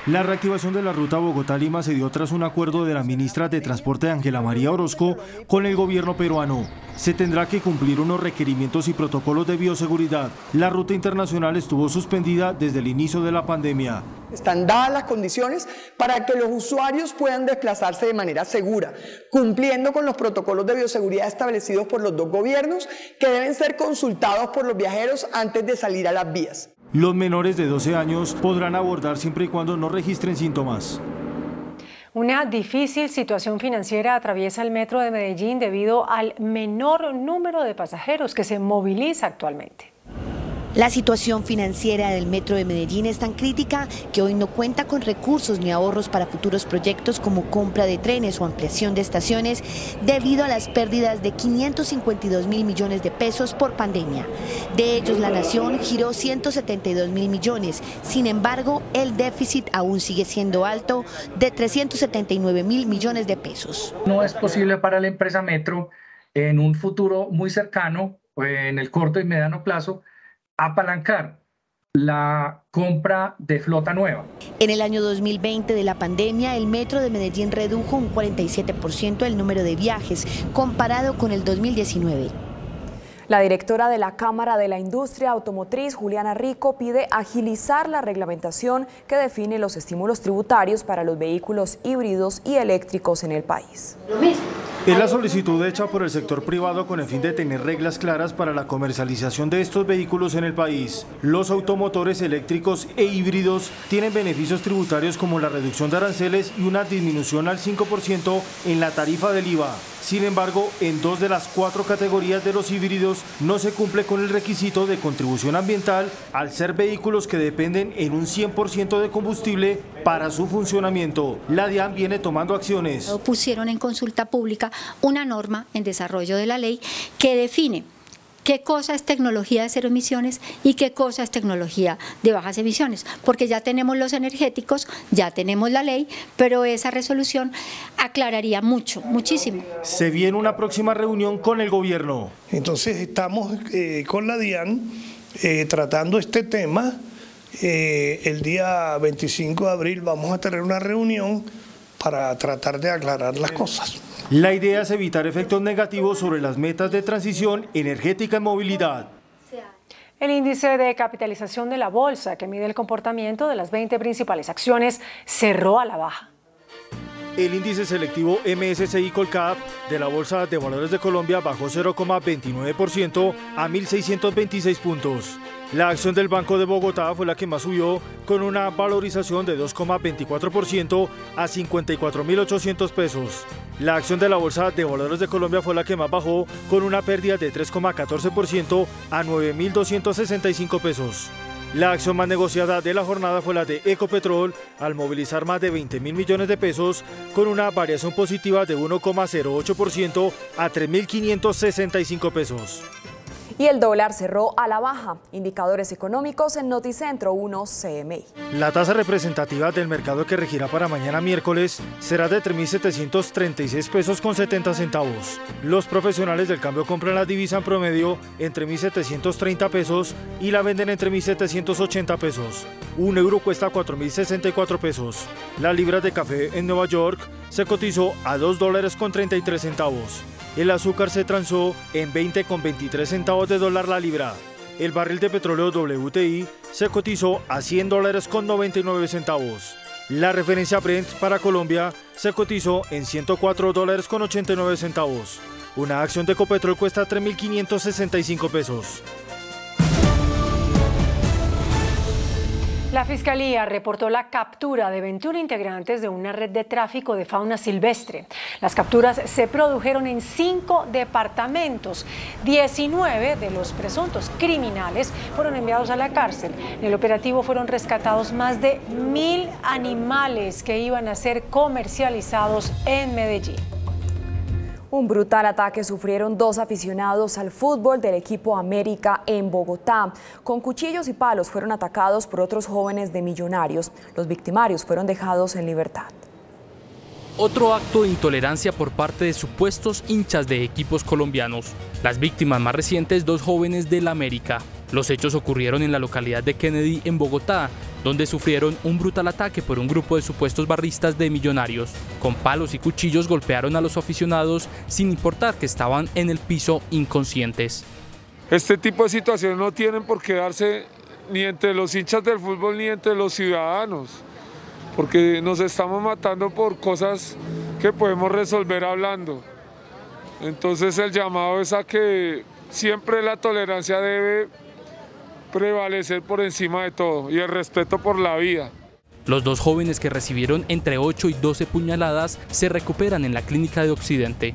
La reactivación de la ruta Bogotá-Lima se dio tras un acuerdo de la ministra de Transporte Ángela María Orozco con el gobierno peruano. Se tendrá que cumplir unos requerimientos y protocolos de bioseguridad. La ruta internacional estuvo suspendida desde el inicio de la pandemia. Están dadas las condiciones para que los usuarios puedan desplazarse de manera segura, cumpliendo con los protocolos de bioseguridad establecidos por los dos gobiernos, que deben ser consultados por los viajeros antes de salir a las vías. Los menores de 12 años podrán abordar siempre y cuando no registren síntomas. Una difícil situación financiera atraviesa el metro de Medellín debido al menor número de pasajeros que se moviliza actualmente. La situación financiera del metro de Medellín es tan crítica que hoy no cuenta con recursos ni ahorros para futuros proyectos como compra de trenes o ampliación de estaciones debido a las pérdidas de 552.000 millones de pesos por pandemia. De ellos, la nación giró 172.000 millones. Sin embargo, el déficit aún sigue siendo alto, de 379.000 millones de pesos. No es posible para la empresa Metro en un futuro muy cercano, en el corto y mediano plazo, apalancar la compra de flota nueva. En el año 2020 de la pandemia, el metro de Medellín redujo un 47% el número de viajes comparado con el 2019. La directora de la Cámara de la Industria Automotriz, Juliana Rico, pide agilizar la reglamentación que define los estímulos tributarios para los vehículos híbridos y eléctricos en el país. Es la solicitud hecha por el sector privado con el fin de tener reglas claras para la comercialización de estos vehículos en el país. Los automotores eléctricos e híbridos tienen beneficios tributarios como la reducción de aranceles y una disminución al 5% en la tarifa del IVA. Sin embargo, en 2 de las 4 categorías de los híbridos no se cumple con el requisito de contribución ambiental al ser vehículos que dependen en un 100% de combustible para su funcionamiento. La DIAN viene tomando acciones. Pusieron en consulta pública una norma en desarrollo de la ley que define qué cosa es tecnología de cero emisiones y qué cosa es tecnología de bajas emisiones, porque ya tenemos los energéticos, ya tenemos la ley, pero esa resolución aclararía muchísimo. Se viene una próxima reunión con el gobierno. Entonces estamos con la DIAN tratando este tema. El día 25 de abril vamos a tener una reunión para tratar de aclarar las cosas. La idea es evitar efectos negativos sobre las metas de transición energética y movilidad. El índice de capitalización de la bolsa, que mide el comportamiento de las 20 principales acciones, cerró a la baja. El índice selectivo MSCI Colcap de la Bolsa de Valores de Colombia bajó 0,29% a 1.626 puntos. La acción del Banco de Bogotá fue la que más subió, con una valorización de 2,24% a 54.800 pesos. La acción de la Bolsa de Valores de Colombia fue la que más bajó, con una pérdida de 3,14% a 9.265 pesos. La acción más negociada de la jornada fue la de Ecopetrol, al movilizar más de 20.000 millones de pesos, con una variación positiva de 1,08% a 3.565 pesos. Y el dólar cerró a la baja. Indicadores económicos en Noticentro 1 CMI. La tasa representativa del mercado que regirá para mañana miércoles será de 3.736 pesos con 70 centavos. Los profesionales del cambio compran la divisa en promedio entre 1.730 pesos y la venden entre 1.780 pesos. Un euro cuesta 4.064 pesos. La libra de café en Nueva York se cotizó a $2.33. El azúcar se transó en 20,23 centavos de dólar la libra. El barril de petróleo WTI se cotizó a $100,99 centavos. La referencia Brent para Colombia se cotizó en $104,89 centavos. Una acción de Ecopetrol cuesta 3.565 pesos. La Fiscalía reportó la captura de 21 integrantes de una red de tráfico de fauna silvestre. Las capturas se produjeron en 5 departamentos. 19 de los presuntos criminales fueron enviados a la cárcel. En el operativo fueron rescatados más de 1.000 animales que iban a ser comercializados en Medellín. Un brutal ataque sufrieron 2 aficionados al fútbol del equipo América en Bogotá. Con cuchillos y palos fueron atacados por otros jóvenes de Millonarios. Los victimarios fueron dejados en libertad. Otro acto de intolerancia por parte de supuestos hinchas de equipos colombianos. Las víctimas más recientes, 2 jóvenes del América. Los hechos ocurrieron en la localidad de Kennedy, en Bogotá, donde sufrieron un brutal ataque por un grupo de supuestos barristas de Millonarios. Con palos y cuchillos golpearon a los aficionados sin importar que estaban en el piso inconscientes. Este tipo de situaciones no tienen por qué darse ni entre los hinchas del fútbol ni entre los ciudadanos, porque nos estamos matando por cosas que podemos resolver hablando. Entonces el llamado es a que siempre la tolerancia debe prevalecer por encima de todo y el respeto por la vida. Los 2 jóvenes que recibieron entre 8 y 12 puñaladas se recuperan en la clínica de Occidente.